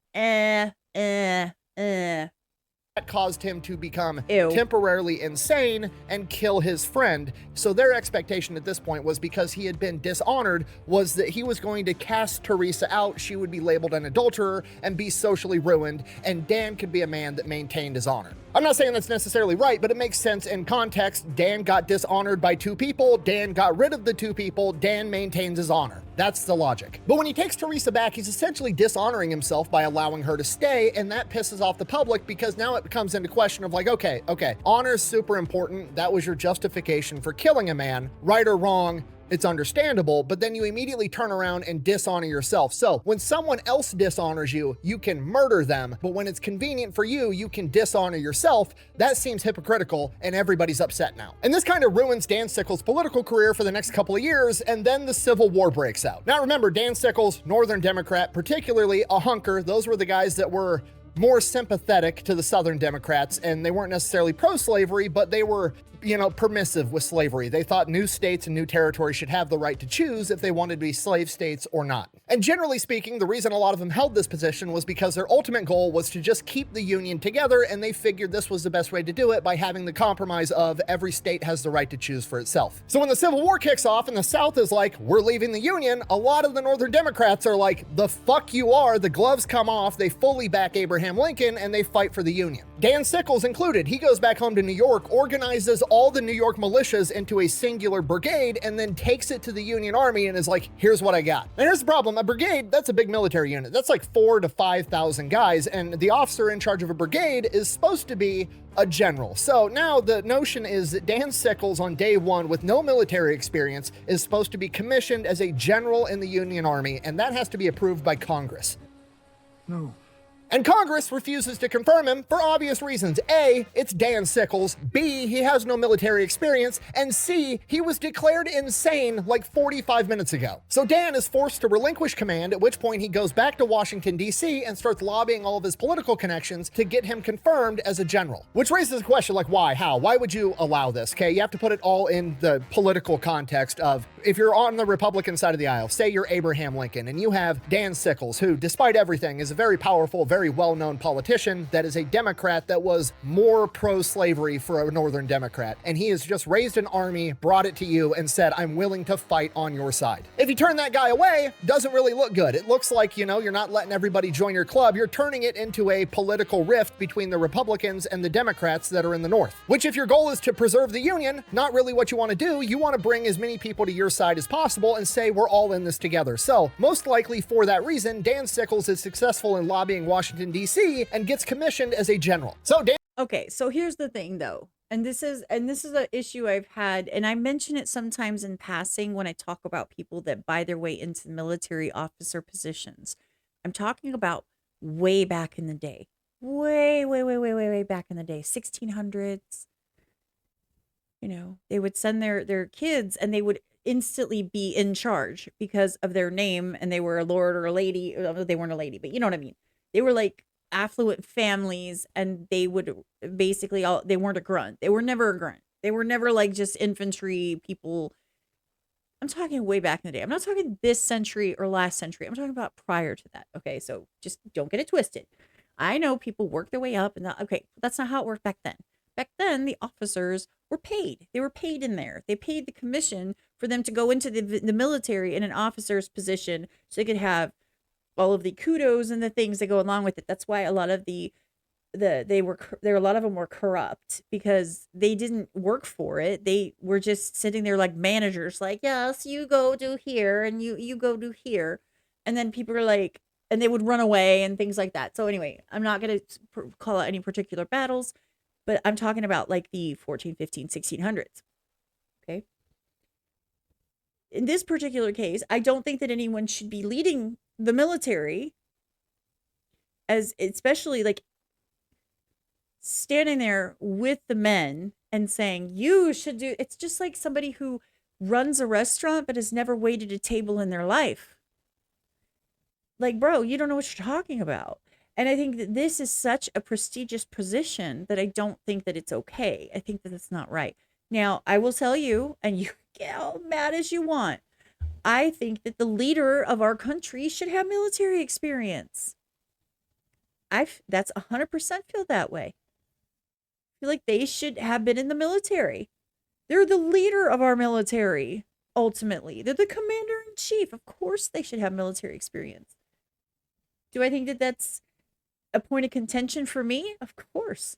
caused him to become Ew. temporarily insane and kill his friend. So their expectation at this point was, because he had been dishonored, was that he was going to cast Teresa out. She would be labeled an adulterer and be socially ruined, and Dan could be a man that maintained his honor. I'm not saying that's necessarily right, but it makes sense in context. Dan got dishonored by 2 people. Dan got rid of the 2 people. Dan maintains his honor. That's the logic. But when he takes Teresa back, he's essentially dishonoring himself by allowing her to stay, and that pisses off the public, because now it comes into question of like, okay, honor is super important. That was your justification for killing a man, right or wrong. It's understandable, but then you immediately turn around and dishonor yourself. So when someone else dishonors you, you can murder them, but when it's convenient for you, you can dishonor yourself. That seems hypocritical, and everybody's upset now. And this kind of ruins Dan Sickles' political career for the next couple of years, and then the Civil War breaks out. Now remember, Dan Sickles, Northern Democrat, particularly a hunker. Those were the guys that were more sympathetic to the Southern Democrats, and they weren't necessarily pro-slavery, but they were permissive with slavery. They thought new states and new territories should have the right to choose if they wanted to be slave states or not. And generally speaking, the reason a lot of them held this position was because their ultimate goal was to just keep the Union together, and they figured this was the best way to do it by having the compromise of every state has the right to choose for itself. So when the Civil War kicks off and the South is like, we're leaving the Union, a lot of the Northern Democrats are like, the fuck you are, the gloves come off, they fully back Abraham Lincoln, and they fight for the Union. Dan Sickles included. He goes back home to New York, organizes all the New York militias into a singular brigade, and then takes it to the Union Army and is like, here's what I got. And here's the problem. A brigade, that's a big military unit. That's like 4,000 to 5,000 guys, and the officer in charge of a brigade is supposed to be a general. So now the notion is that Dan Sickles on day 1 with no military experience is supposed to be commissioned as a general in the Union Army, and that has to be approved by Congress. No. And Congress refuses to confirm him for obvious reasons. A, it's Dan Sickles. B, he has no military experience. And C, he was declared insane like 45 minutes ago. So Dan is forced to relinquish command, at which point he goes back to Washington, D.C. and starts lobbying all of his political connections to get him confirmed as a general. Which raises a question like, why? How? Why would you allow this? Okay, you have to put it all in the political context of, if you're on the Republican side of the aisle, say you're Abraham Lincoln, and you have Dan Sickles, who, despite everything, is a very powerful, very well-known politician that is a Democrat that was more pro-slavery for a Northern Democrat. And he has just raised an army, brought it to you, and said, I'm willing to fight on your side. If you turn that guy away, doesn't really look good. It looks like, you're not letting everybody join your club. You're turning it into a political rift between the Republicans and the Democrats that are in the North. Which, if your goal is to preserve the Union, not really what you want to do. You want to bring as many people to your side as possible and say, we're all in this together. So, most likely for that reason, Dan Sickles is successful in lobbying Washington, D.C. and gets commissioned as a general. So Dan. Okay, so here's the thing though. And this is an issue I've had, and I mention it sometimes in passing when I talk about people that buy their way into military officer positions. I'm talking about way back in the day. Way back in the day, 1600s. They would send their kids, and they would instantly be in charge because of their name, and they were a lord or a lady. They weren't a lady, but you know what I mean. They were like affluent families, and they would basically they weren't a grunt. They were never a grunt. They were never like just infantry people. I'm talking way back in the day. I'm not talking this century or last century. I'm talking about prior to that. Okay, so just don't get it twisted. I know people work their way up, and that's not how it worked back then. Back then, the officers were paid. They were paid in there. They paid the commission for them to go into the military in an officer's position, so they could have all of the kudos and the things that go along with it. That's why a lot of the they were a lot of them were corrupt because they didn't work for it. They were just sitting there like managers, like, yes, you go do here and you go do here. And then people are like, and they would run away and things like that. So anyway, I'm not going to call out any particular battles, but I'm talking about like the 14, 15, 1600s. Okay. In this particular case, I don't think that anyone should be leading the military, as especially like standing there with the men and saying, you should do. It's just like somebody who runs a restaurant but has never waited a table in their life. Like, bro, you don't know what you're talking about. And I think that this is such a prestigious position that I don't think that it's okay. I think that it's not right. Now, I will tell you, and you get all mad as you want, I think that the leader of our country should have military experience. That's 100% feel that way. I feel like they should have been in the military. They're the leader of our military, ultimately. They're the commander-in-chief. Of course they should have military experience. Do I think that that's a point of contention for me? Of course.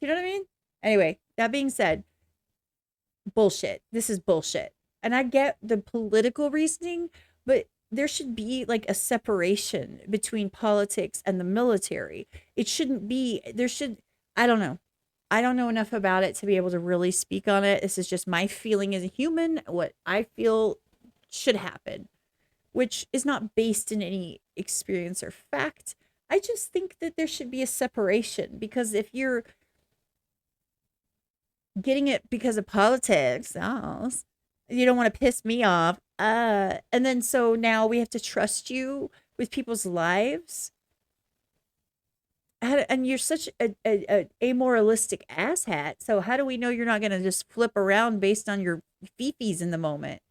You know what I mean? Anyway, that being said, bullshit. This is bullshit. And I get the political reasoning, but there should be like a separation between politics and the military. It shouldn't be, I don't know. I don't know enough about it to be able to really speak on it. This is just my feeling as a human, what I feel should happen, which is not based in any experience or fact. I just think that there should be a separation, because if you're getting it because of politics, you don't want to piss me off. And then so now we have to trust you with people's lives. And you're such a amoralistic asshat. So how do we know you're not going to just flip around based on your fifis in the moment?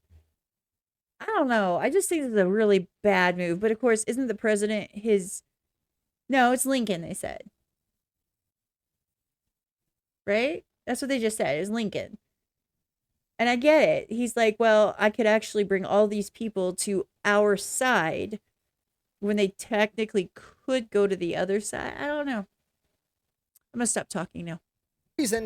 I don't know. I just think it's a really bad move. But of course, isn't the president no, it's Lincoln, they said. Right? That's what they just said, is Lincoln. And I get it. He's like, well, I could actually bring all these people to our side when they technically could go to the other side. I don't know. I'm going to stop talking now.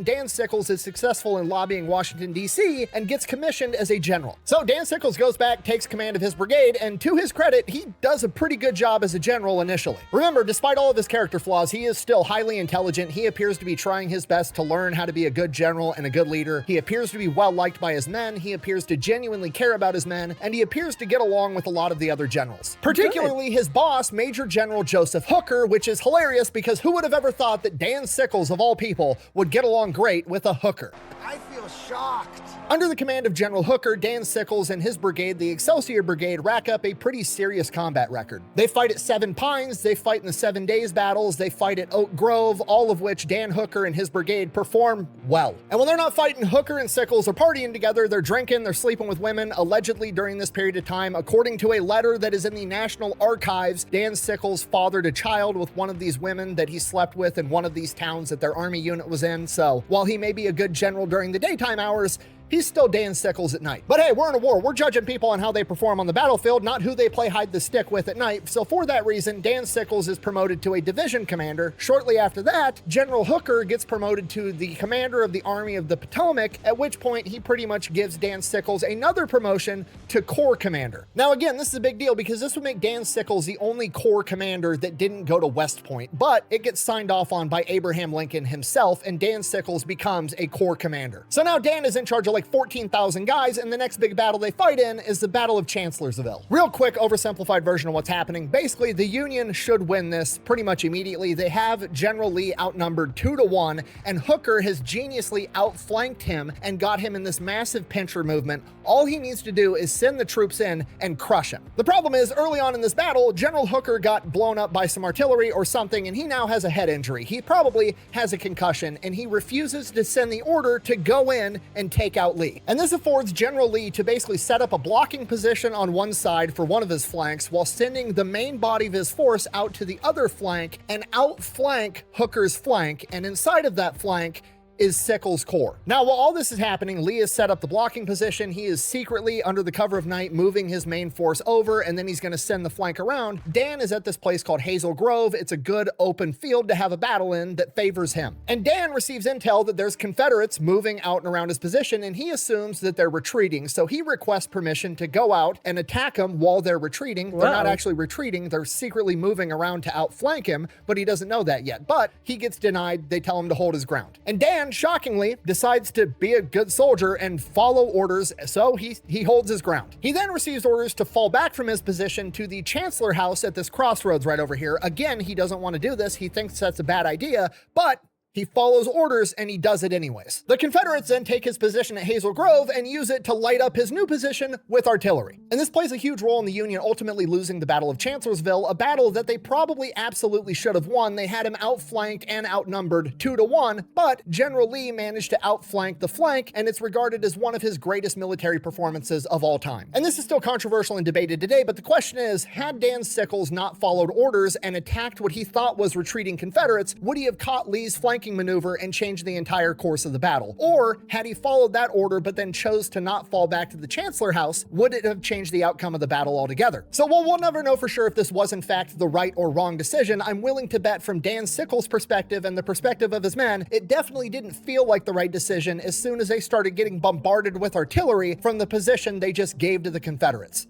Dan Sickles is successful in lobbying Washington, D.C. and gets commissioned as a general. So Dan Sickles goes back, takes command of his brigade, and to his credit, he does a pretty good job as a general initially. Remember, despite all of his character flaws, he is still highly intelligent. He appears to be trying his best to learn how to be a good general and a good leader. He appears to be well liked by his men. He appears to genuinely care about his men, and he appears to get along with a lot of the other generals. Particularly his boss, Major General Joseph Hooker, which is hilarious because who would have ever thought that Dan Sickles, of all people, would get along great with a hooker? I feel shocked. Under the command of General Hooker, Dan Sickles and his brigade, the Excelsior Brigade, rack up a pretty serious combat record. They fight at Seven Pines, they fight in the 7 Days battles, they fight at Oak Grove, all of which Dan Hooker and his brigade perform well. And when they're not fighting, Hooker and Sickles are partying together, they're drinking, they're sleeping with women. Allegedly during this period of time, according to a letter that is in the National Archives, Dan Sickles fathered a child with one of these women that he slept with in one of these towns that their army unit was in. So while he may be a good general during the daytime hours, he's still Dan Sickles at night. But hey, we're in a war. We're judging people on how they perform on the battlefield, not who they play hide the stick with at night. So for that reason, Dan Sickles is promoted to a division commander. Shortly after that, General Hooker gets promoted to the commander of the Army of the Potomac, at which point he pretty much gives Dan Sickles another promotion to Corps Commander. Now again, this is a big deal because this would make Dan Sickles the only Corps Commander that didn't go to West Point, but it gets signed off on by Abraham Lincoln himself, and Dan Sickles becomes a Corps Commander. So now Dan is in charge of like 14,000 guys, and the next big battle they fight in is the Battle of Chancellorsville. Real quick, oversimplified version of what's happening. Basically, the Union should win this pretty much immediately. They have General Lee outnumbered 2-1, and Hooker has geniusly outflanked him and got him in this massive pincher movement. All he needs to do is send the troops in and crush him. The problem is, early on in this battle, General Hooker got blown up by some artillery or something, and he now has a head injury. He probably has a concussion, and he refuses to send the order to go in and take out Lee. And this affords General Lee to basically set up a blocking position on one side for one of his flanks while sending the main body of his force out to the other flank and outflank Hooker's flank. And inside of that flank, is Sickles' Corps. Now, while all this is happening, Lee has set up the blocking position. He is secretly, under the cover of night, moving his main force over, and then he's going to send the flank around. Dan is at this place called Hazel Grove. It's a good open field to have a battle in that favors him. And Dan receives intel that there's Confederates moving out and around his position, and he assumes that they're retreating. So he requests permission to go out and attack them while they're retreating. They're not actually retreating. They're secretly moving around to outflank him, but he doesn't know that yet. But he gets denied. They tell him to hold his ground. And Dan, shockingly, decides to be a good soldier and follow orders, so he holds his ground. He then receives orders to fall back from his position to the Chancellor House at this crossroads right over here. Again, he doesn't want to do this. He thinks that's a bad idea, but he follows orders and he does it anyways. The Confederates then take his position at Hazel Grove and use it to light up his new position with artillery. And this plays a huge role in the Union ultimately losing the Battle of Chancellorsville, a battle that they probably absolutely should have won. They had him outflanked and outnumbered 2-1, but General Lee managed to outflank the flank, and it's regarded as one of his greatest military performances of all time. And this is still controversial and debated today, but the question is, had Dan Sickles not followed orders and attacked what he thought was retreating Confederates, would he have caught Lee's flanking maneuver and changed the entire course of the battle? Or had he followed that order but then chose to not fall back to the Chancellor House, would it have changed the outcome of the battle altogether? So while we'll never know for sure if this was in fact the right or wrong decision, I'm willing to bet from Dan Sickles' perspective and the perspective of his men, it definitely didn't feel like the right decision as soon as they started getting bombarded with artillery from the position they just gave to the Confederates.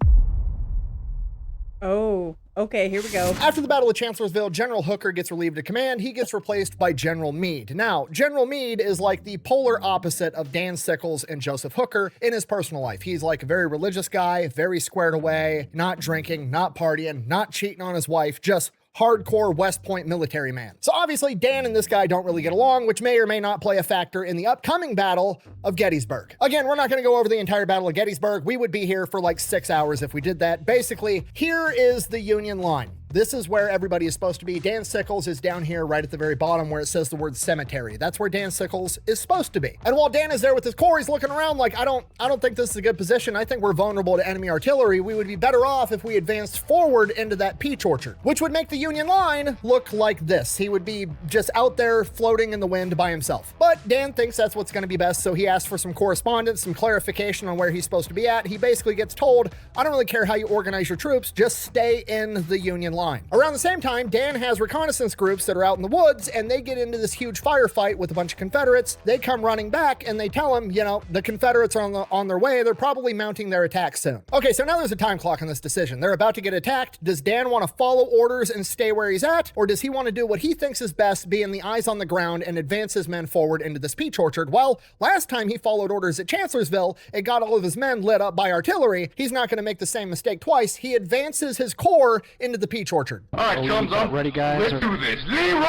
Oh, okay, here we go. After the Battle of Chancellorsville, General Hooker gets relieved of command. He gets replaced by General Meade. Now, General Meade is like the polar opposite of Dan Sickles and Joseph Hooker in his personal life. He's like a very religious guy, very squared away, not drinking, not partying, not cheating on his wife, just hardcore West Point military man. So obviously Dan and this guy don't really get along, which may or may not play a factor in the upcoming Battle of Gettysburg. Again, we're not going to go over the entire Battle of Gettysburg. We would be here for like 6 hours if we did that. Basically, here is the Union line. This is where everybody is supposed to be. Dan Sickles is down here right at the very bottom where it says the word cemetery. That's where Dan Sickles is supposed to be. And while Dan is there with his corps, he's looking around like, I don't think this is a good position. I think we're vulnerable to enemy artillery. We would be better off if we advanced forward into that peach orchard, which would make the Union line look like this. He would be just out there floating in the wind by himself. But Dan thinks that's what's going to be best, so he asks for some correspondence, some clarification on where he's supposed to be at. He basically gets told, I don't really care how you organize your troops, just stay in the Union line. Around the same time, Dan has reconnaissance groups that are out in the woods, and they get into this huge firefight with a bunch of Confederates. They come running back, and they tell him, you know, the Confederates are on their way. They're probably mounting their attack soon. Okay, so now there's a time clock on this decision. They're about to get attacked. Does Dan want to follow orders and stay where he's at, or does he want to do what he thinks is best, being the eyes on the ground and advance his men forward into this peach orchard? Well, last time he followed orders at Chancellorsville, it got all of his men lit up by artillery. He's not going to make the same mistake twice. He advances his corps into the peach orchard. All right, thumbs up. Ready, guys? Let's do this. Leroy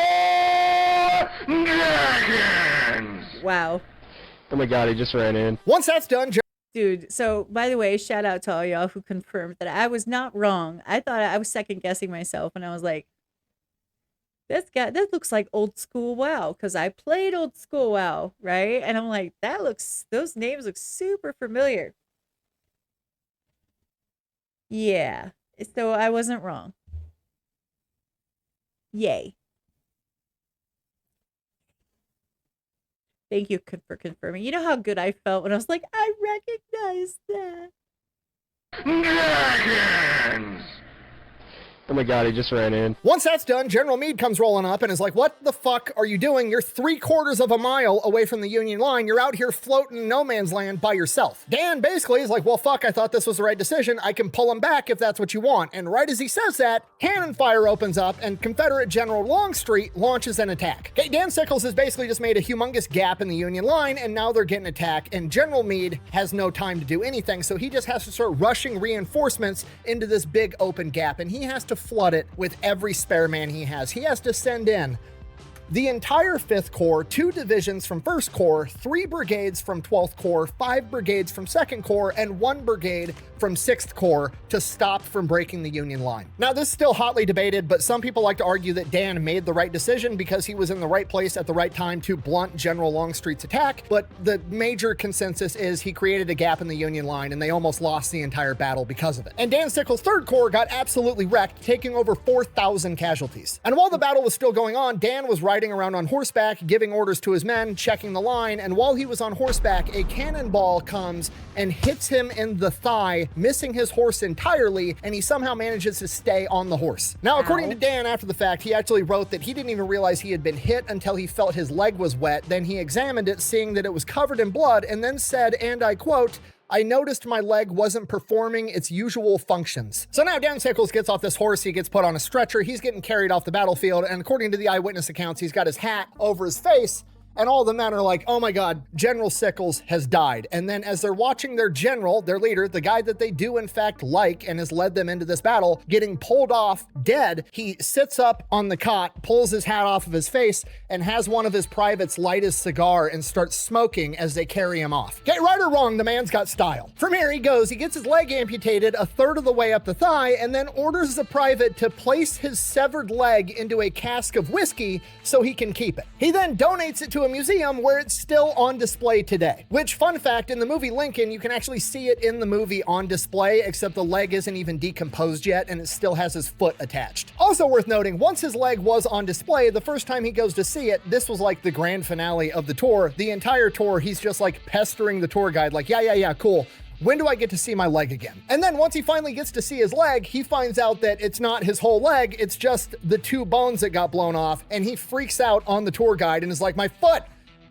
Jenkins! Wow. Oh my god, he just ran in. Once that's done, Dude, so by the way, shout out to all y'all who confirmed that I was not wrong. I thought I was second guessing myself, and I was like, that looks like old school WoW, because I played old school WoW, right? And I'm like, those names look super familiar. Yeah, so I wasn't wrong. Yay. Thank you for confirming. You know how good I felt when I was like, I recognize that. Jenkins! Oh my god, he just ran in. Once that's done, General Meade comes rolling up and is like, what the fuck are you doing? You're 3/4 of a mile away from the Union line. You're out here floating in no man's land by yourself. Dan basically is like, well, fuck, I thought this was the right decision. I can pull him back if that's what you want. And right as he says that, cannon fire opens up and Confederate General Longstreet launches an attack. Okay, Dan Sickles has basically just made a humongous gap in the Union line, and now they're getting attacked, and General Meade has no time to do anything, so he just has to start rushing reinforcements into this big open gap, and he has to flood it with every spare man he has. He has to send in the entire 5th Corps, 2 divisions from 1st Corps, 3 brigades from 12th Corps, 5 brigades from 2nd Corps, and 1 brigade from 6th Corps to stop from breaking the Union line. Now, this is still hotly debated, but some people like to argue that Dan made the right decision because he was in the right place at the right time to blunt General Longstreet's attack, but the major consensus is he created a gap in the Union line, and they almost lost the entire battle because of it. And Dan Sickles' 3rd Corps got absolutely wrecked, taking over 4,000 casualties. And while the battle was still going on, Dan was riding riding around on horseback, giving orders to his men, checking the line, and while he was on horseback, a cannonball comes and hits him in the thigh, missing his horse entirely, and he somehow manages to stay on the horse. Now, according to Dan, after the fact, he actually wrote that he didn't even realize he had been hit until he felt his leg was wet. Then he examined it, seeing that it was covered in blood, and then said, and I quote, "I noticed my leg wasn't performing its usual functions." So now Dan Sickles gets off this horse, he gets put on a stretcher, he's getting carried off the battlefield, and according to the eyewitness accounts, he's got his hat over his face, and all the men are like, oh my God, General Sickles has died. And then as they're watching their general, their leader, the guy that they do in fact like and has led them into this battle, getting pulled off dead, he sits up on the cot, pulls his hat off of his face, and has one of his privates light his cigar and starts smoking as they carry him off. Okay, right or wrong, the man's got style. From here he goes, he gets his leg amputated a third of the way up the thigh, and then orders the private to place his severed leg into a cask of whiskey so he can keep it. He then donates it to a museum where it's still on display today. Which, fun fact, in the movie Lincoln, you can actually see it in the movie on display, except the leg isn't even decomposed yet and it still has his foot attached. Also worth noting, once his leg was on display, the first time he goes to see it, this was like the grand finale of the tour. The entire tour, he's just like pestering the tour guide, like, yeah, cool. When do I get to see my leg again? And then once he finally gets to see his leg, he finds out that it's not his whole leg, it's just the two bones that got blown off, and he freaks out on the tour guide and is like, my foot!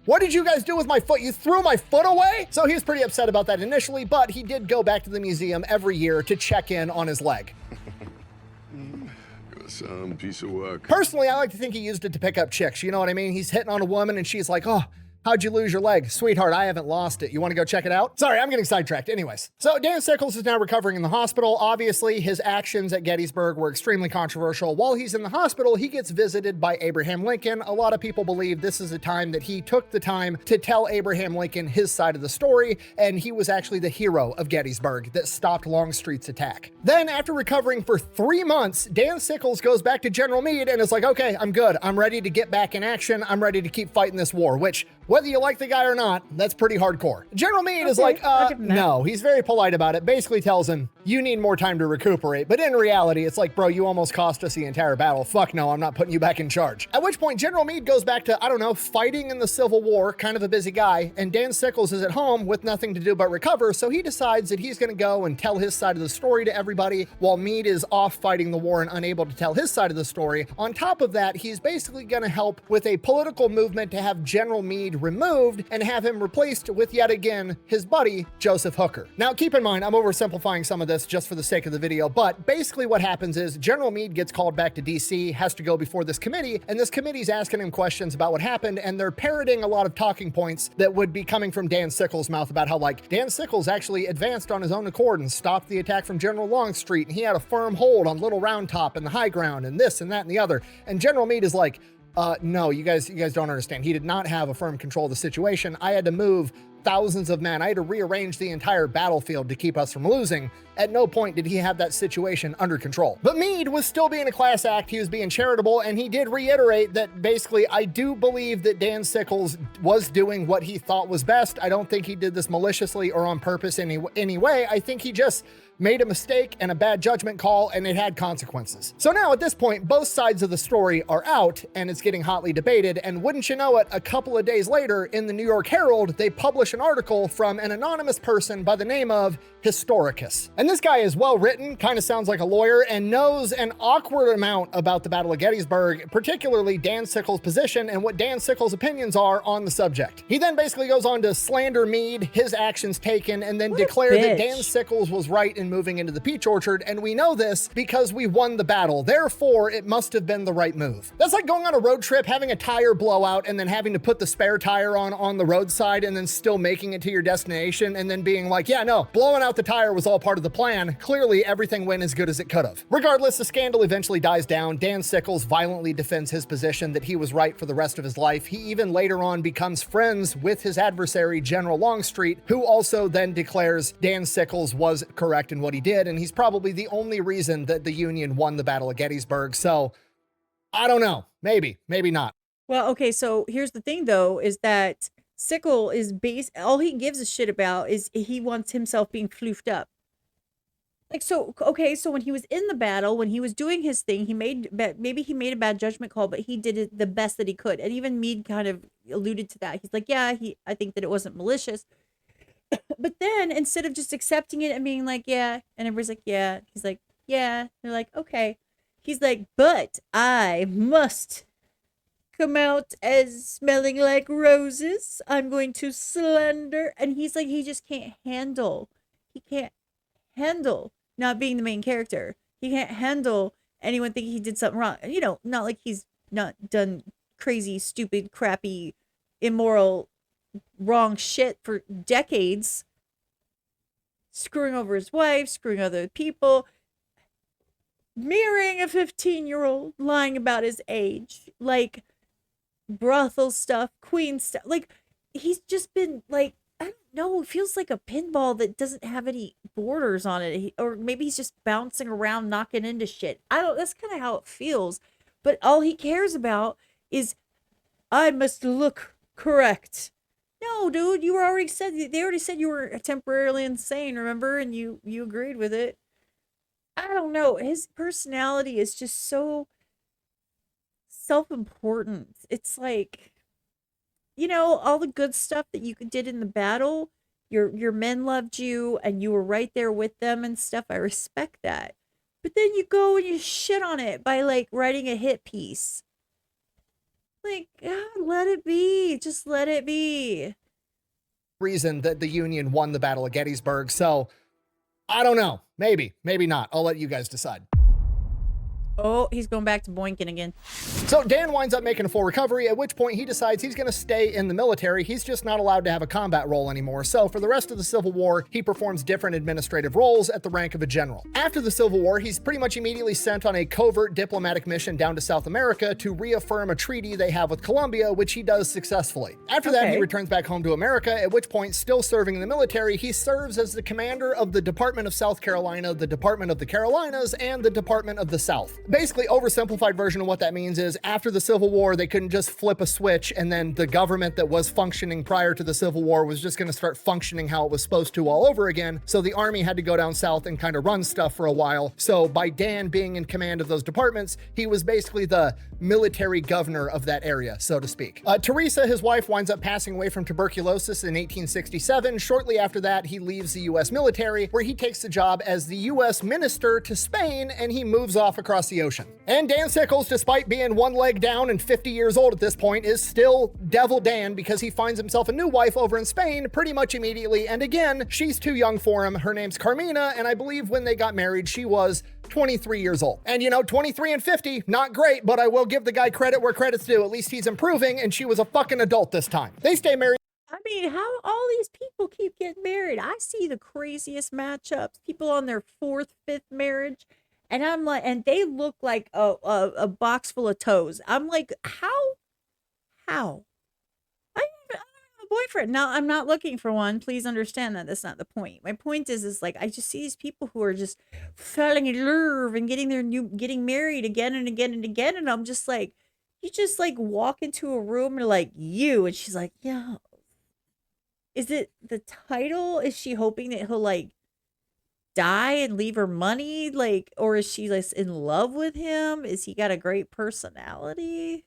What did you guys do with my foot? You threw my foot away? So he was pretty upset about that initially, but he did go back to the museum every year to check in on his leg. Some piece of work. Personally, I like to think he used it to pick up chicks. You know what I mean? He's hitting on a woman and she's like, oh, how'd you lose your leg? Sweetheart, I haven't lost it. You want to go check it out? Sorry, I'm getting sidetracked. Anyways, so Dan Sickles is now recovering in the hospital. Obviously, his actions at Gettysburg were extremely controversial. While he's in the hospital, he gets visited by Abraham Lincoln. A lot of people believe this is the time that he took the time to tell Abraham Lincoln his side of the story, and he was actually the hero of Gettysburg that stopped Longstreet's attack. Then, after recovering for 3 months, Dan Sickles goes back to General Meade and is like, okay, I'm good. I'm ready to get back in action. I'm ready to keep fighting this war, which, whether you like the guy or not, that's pretty hardcore. General Meade is like, no. He's very polite about it. Basically tells him, you need more time to recuperate. But in reality, it's like, bro, you almost cost us the entire battle. Fuck no, I'm not putting you back in charge. At which point, General Meade goes back to, I don't know, fighting in the Civil War, kind of a busy guy, and Dan Sickles is at home with nothing to do but recover, so he decides that he's gonna go and tell his side of the story to everybody, while Meade is off fighting the war and unable to tell his side of the story. On top of that, he's basically gonna help with a political movement to have General Meade removed and have him replaced with, yet again, his buddy, Joseph Hooker. Now, keep in mind, I'm oversimplifying some of this just for the sake of the video, but basically what happens is General Meade gets called back to DC, has to go before this committee, and this committee's asking him questions about what happened, and they're parroting a lot of talking points that would be coming from Dan Sickles' mouth about how, like, Dan Sickles actually advanced on his own accord and stopped the attack from General Longstreet, and he had a firm hold on Little Round Top and the high ground, and this and that and the other. And General Meade is like, no, you guys don't understand. He did not have a firm control of the situation. I had to move thousands of men. I had to rearrange the entire battlefield to keep us from losing. At no point did he have that situation under control. But Meade was still being a class act. He was being charitable, and he did reiterate that basically, I do believe that Dan Sickles was doing what he thought was best. I don't think he did this maliciously or on purpose in any way. I think he just made a mistake and a bad judgment call, and it had consequences. So now at this point, both sides of the story are out, and it's getting hotly debated, and wouldn't you know it, a couple of days later in the New York Herald, they publish an article from an anonymous person by the name of Historicus. And this guy is well written, kind of sounds like a lawyer, and knows an awkward amount about the Battle of Gettysburg, particularly Dan Sickles' position and what Dan Sickles' opinions are on the subject. He then basically goes on to slander Meade, his actions taken, and then declare that Dan Sickles was right in moving into the peach orchard, and we know this because we won the battle. Therefore, it must have been the right move. That's like going on a road trip, having a tire blow out, and then having to put the spare tire on the roadside, and then still making it to your destination, and then being like, yeah, no, blowing out the tire was all part of the plan. Clearly, everything went as good as it could have. Regardless, the scandal eventually dies down. Dan Sickles violently defends his position that he was right for the rest of his life. He even later on becomes friends with his adversary, General Longstreet, who also then declares Dan Sickles was correct in what he did, and he's probably the only reason that the Union won the Battle of Gettysburg. So, I don't know. Maybe not. Well, okay, so here's the thing, though, is that Sickle is all he gives a shit about is he wants himself being floofed up. Like, so, okay, so when he was in the battle, when he was doing his thing, maybe he made a bad judgment call, but he did it the best that he could. And even Meade kind of alluded to that. He's like, yeah, I think that it wasn't malicious. But then instead of just accepting it and being like, yeah, and everybody's like, yeah, he's like, yeah. They're like, okay. He's like, but I must come out as smelling like roses. I'm going to slander. And he's like, he just can't handle. He can't handle not being the main character. He can't handle anyone thinking he did something wrong. You know, not like he's not done crazy, stupid, crappy, immoral, wrong shit for decades. Screwing over his wife, screwing other people, marrying a 15-year-old, lying about his age, like brothel stuff, queen stuff. Like, he's just been like, I don't know, it feels like a pinball that doesn't have any borders on it. Or maybe he's just bouncing around, knocking into shit. That's kind of how it feels. But all he cares about is, I must look correct. No, dude, they already said you were temporarily insane, remember? And you agreed with it. I don't know. His personality is just so self-important. It's like, you know, all the good stuff that you did in the battle, your men loved you and you were right there with them and stuff. I respect that. But then you go and you shit on it by like writing a hit piece. Like, God, let it be. Just let it be. Reason that the Union won the Battle of Gettysburg. So I don't know. Maybe not. I'll let you guys decide. Oh, he's going back to boinking again. So Dan winds up making a full recovery, at which point he decides he's going to stay in the military. He's just not allowed to have a combat role anymore. So for the rest of the Civil War, he performs different administrative roles at the rank of a general. After the Civil War, he's pretty much immediately sent on a covert diplomatic mission down to South America to reaffirm a treaty they have with Colombia, which he does successfully. After that, he returns back home to America, at which point, still serving in the military, he serves as the commander of the Department of South Carolina, the Department of the Carolinas, and the Department of the South. Basically, oversimplified version of what that means is after the Civil War, they couldn't just flip a switch and then the government that was functioning prior to the Civil War was just going to start functioning how it was supposed to all over again. So the army had to go down south and kind of run stuff for a while. So by Dan being in command of those departments, he was basically the military governor of that area, so to speak. Teresa, his wife, winds up passing away from tuberculosis in 1867. Shortly after that, he leaves the U.S. military, where he takes the job as the U.S. minister to Spain, and he moves off across the ocean. And Dan Sickles, despite being one leg down and 50 years old at this point, is still Devil Dan because he finds himself a new wife over in Spain pretty much immediately. And again, she's too young for him. Her name's Carmina, and I believe when they got married, she was 23 years old. And you know, 23 and 50, not great, but I will give the guy credit where credit's due. At least he's improving, and she was a fucking adult this time. They stay married. I mean, how all these people keep getting married? I see the craziest matchups. People on their 4th, 5th marriage. And I'm like, and they look like a box full of toes. I'm like, how? I don't have a boyfriend. Now, I'm not looking for one. Please understand that that's not the point. My point is like, I just see these people who are just falling in love and getting married again and again and again. And I'm just like, you just like walk into a room and like you, and she's like, yeah. Is it the title? Is she hoping that he'll like die and leave her money? Like, or is she like in love with him? Is he got a great personality?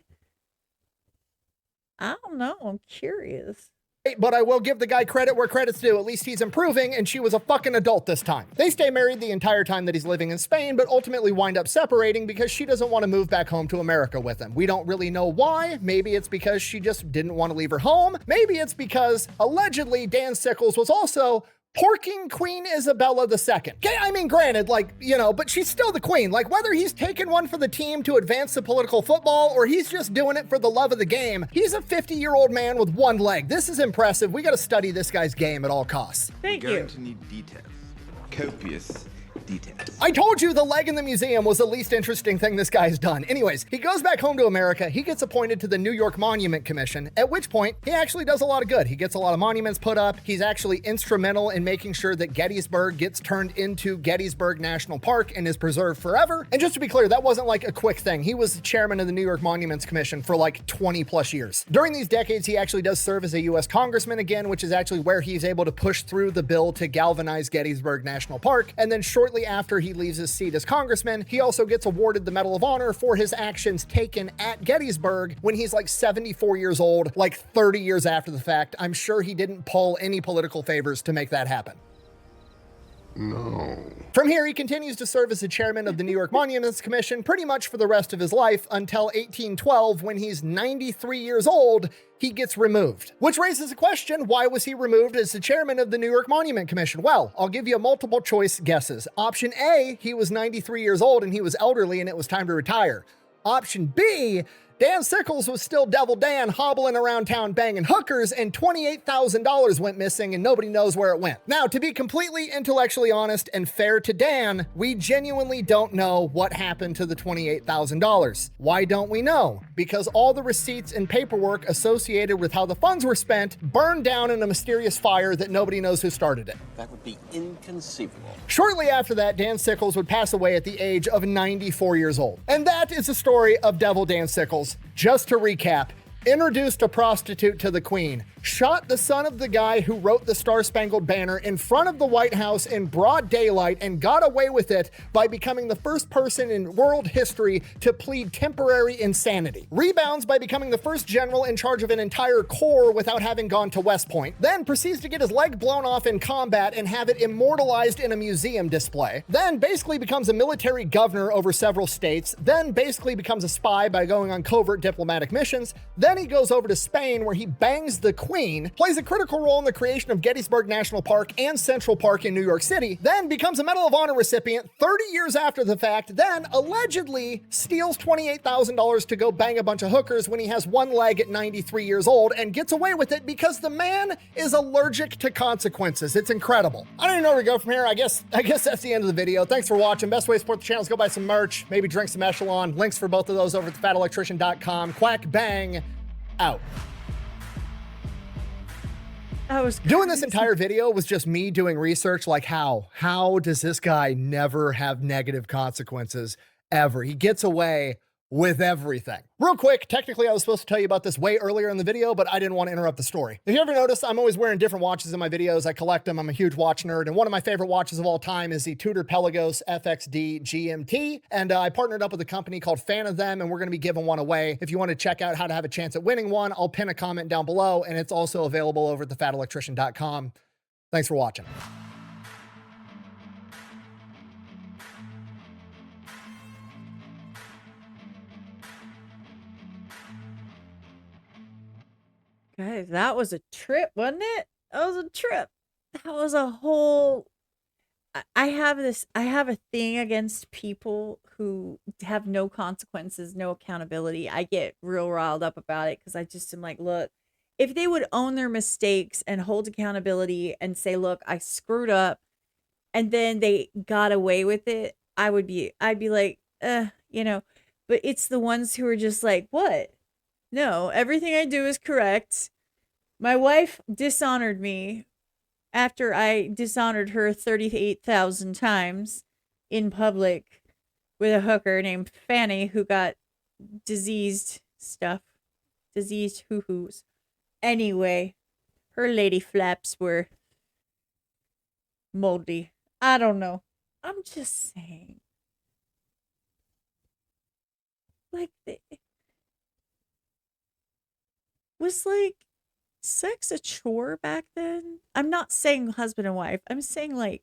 I don't know. I'm curious. But I will give the guy credit where credit's due. At least he's improving, and she was a fucking adult this time. They stay married the entire time that he's living in Spain, but ultimately wind up separating because she doesn't want to move back home to America with him. We don't really know why. Maybe it's because she just didn't want to leave her home. Maybe it's because allegedly Dan Sickles was also porking Queen Isabella II. Okay, I mean, granted, like, you know, but she's still the queen. Like, whether he's taking one for the team to advance the political football or he's just doing it for the love of the game, he's a 50-year-old man with one leg. This is impressive. We got to study this guy's game at all costs. Thank you. You're going to need details. Copious details. I told you the leg in the museum was the least interesting thing this guy's done. Anyways, he goes back home to America. He gets appointed to the New York Monument Commission, at which point he actually does a lot of good. He gets a lot of monuments put up. He's actually instrumental in making sure that Gettysburg gets turned into Gettysburg National Park and is preserved forever. And just to be clear, that wasn't like a quick thing. He was the chairman of the New York Monuments Commission for like 20 plus years. During these decades, he actually does serve as a U.S. congressman again, which is actually where he's able to push through the bill to galvanize Gettysburg National Park. And then shortly shortly after he leaves his seat as congressman, he also gets awarded the Medal of Honor for his actions taken at Gettysburg when he's like 74 years old, like 30 years after the fact. I'm sure he didn't pull any political favors to make that happen. No. From here, he continues to serve as the chairman of the New York Monuments Commission pretty much for the rest of his life until 1812, when he's 93 years old, he gets removed. Which raises a question, why was he removed as the chairman of the New York Monument Commission? Well, I'll give you multiple choice guesses. Option A, he was 93 years old and he was elderly and it was time to retire. Option B, Dan Sickles was still Devil Dan, hobbling around town banging hookers, and $28,000 went missing and nobody knows where it went. Now, to be completely intellectually honest and fair to Dan, we genuinely don't know what happened to the $28,000. Why don't we know? Because all the receipts and paperwork associated with how the funds were spent burned down in a mysterious fire that nobody knows who started it. That would be inconceivable. Shortly after that, Dan Sickles would pass away at the age of 94 years old. And that is the story of Devil Dan Sickles. Just to recap, introduced a prostitute to the Queen, shot the son of the guy who wrote the Star-Spangled Banner in front of the White House in broad daylight and got away with it by becoming the first person in world history to plead temporary insanity. Rebounds by becoming the first general in charge of an entire corps without having gone to West Point. Then proceeds to get his leg blown off in combat and have it immortalized in a museum display. Then basically becomes a military governor over several states. Then basically becomes a spy by going on covert diplomatic missions. Then he goes over to Spain where he bangs the Queen, plays a critical role in the creation of Gettysburg National Park and Central Park in New York City, then becomes a Medal of Honor recipient 30 years after the fact, then allegedly steals $28,000 to go bang a bunch of hookers when he has one leg at 93 years old and gets away with it because the man is allergic to consequences. It's incredible. I don't even know where to go from here. I guess that's the end of the video. Thanks for watching. Best way to support the channel is go buy some merch, maybe drink some Echelon. Links for both of those over at thefatelectrician.com. Quack bang out. I was doing this entire video was just me doing research, like how does this guy never have negative consequences ever? He gets away with everything. Real quick, technically I was supposed to tell you about this way earlier in the video, but I didn't want to interrupt the story. If you ever notice, I'm always wearing different watches in my videos. I collect them. I'm a huge watch nerd, and one of my favorite watches of all time is the Tudor Pelagos FXD GMT, and I partnered up with a company called Fan of Them, and we're going to be giving one away. If you want to check out how to have a chance at winning one, I'll pin a comment down below, and it's also available over at thefatelectrician.com. Thanks for watching. Guys, that was a trip, wasn't it? That was a trip. That was a whole... I have a thing against people who have no consequences, no accountability. I get real riled up about it because I just am like, look, if they would own their mistakes and hold accountability and say, look, I screwed up, and then they got away with it, I'd be like, you know, but it's the ones who are just like, what? No, everything I do is correct. My wife dishonored me after I dishonored her 38,000 times in public with a hooker named Fanny who got diseased stuff. Diseased hoo-hoos. Anyway, her lady flaps were moldy. I don't know. I'm just saying. Like, was like sex a chore back then? I'm not saying husband and wife. I'm saying like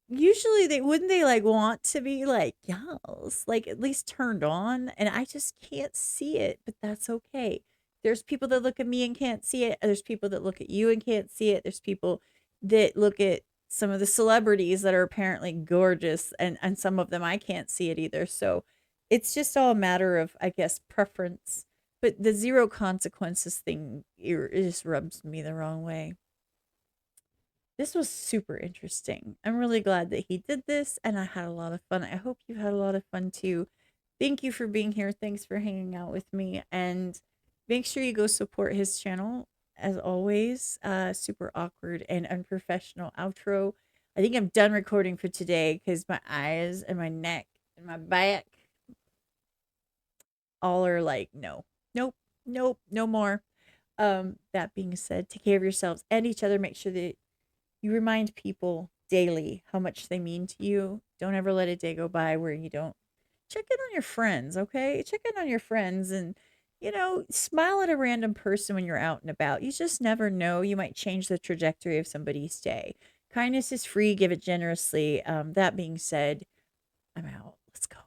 usually they like want to be like yes, like at least turned on, and I just can't see it, but that's okay. There's people that look at me and can't see it. There's people that look at you and can't see it. There's people that look at some of the celebrities that are apparently gorgeous, and some of them I can't see it either. So it's just all a matter of, I guess, preference. But the zero consequences thing, it just rubs me the wrong way. This was super interesting. I'm really glad that he did this, and I had a lot of fun. I hope you had a lot of fun too. Thank you for being here. Thanks for hanging out with me, and make sure you go support his channel. As always, super awkward and unprofessional outro. I think I'm done recording for today because my eyes and my neck and my back all are like, no. Nope, no more. That being said, take care of yourselves and each other. Make sure that you remind people daily how much they mean to you. Don't ever let a day go by where you don't check in on your friends, okay? Check in on your friends and, smile at a random person when you're out and about. You just never know. You might change the trajectory of somebody's day. Kindness is free. Give it generously. That being said, I'm out. Let's go.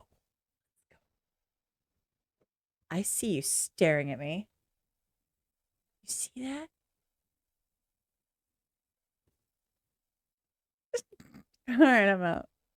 I see you staring at me. You see that? All right, I'm out.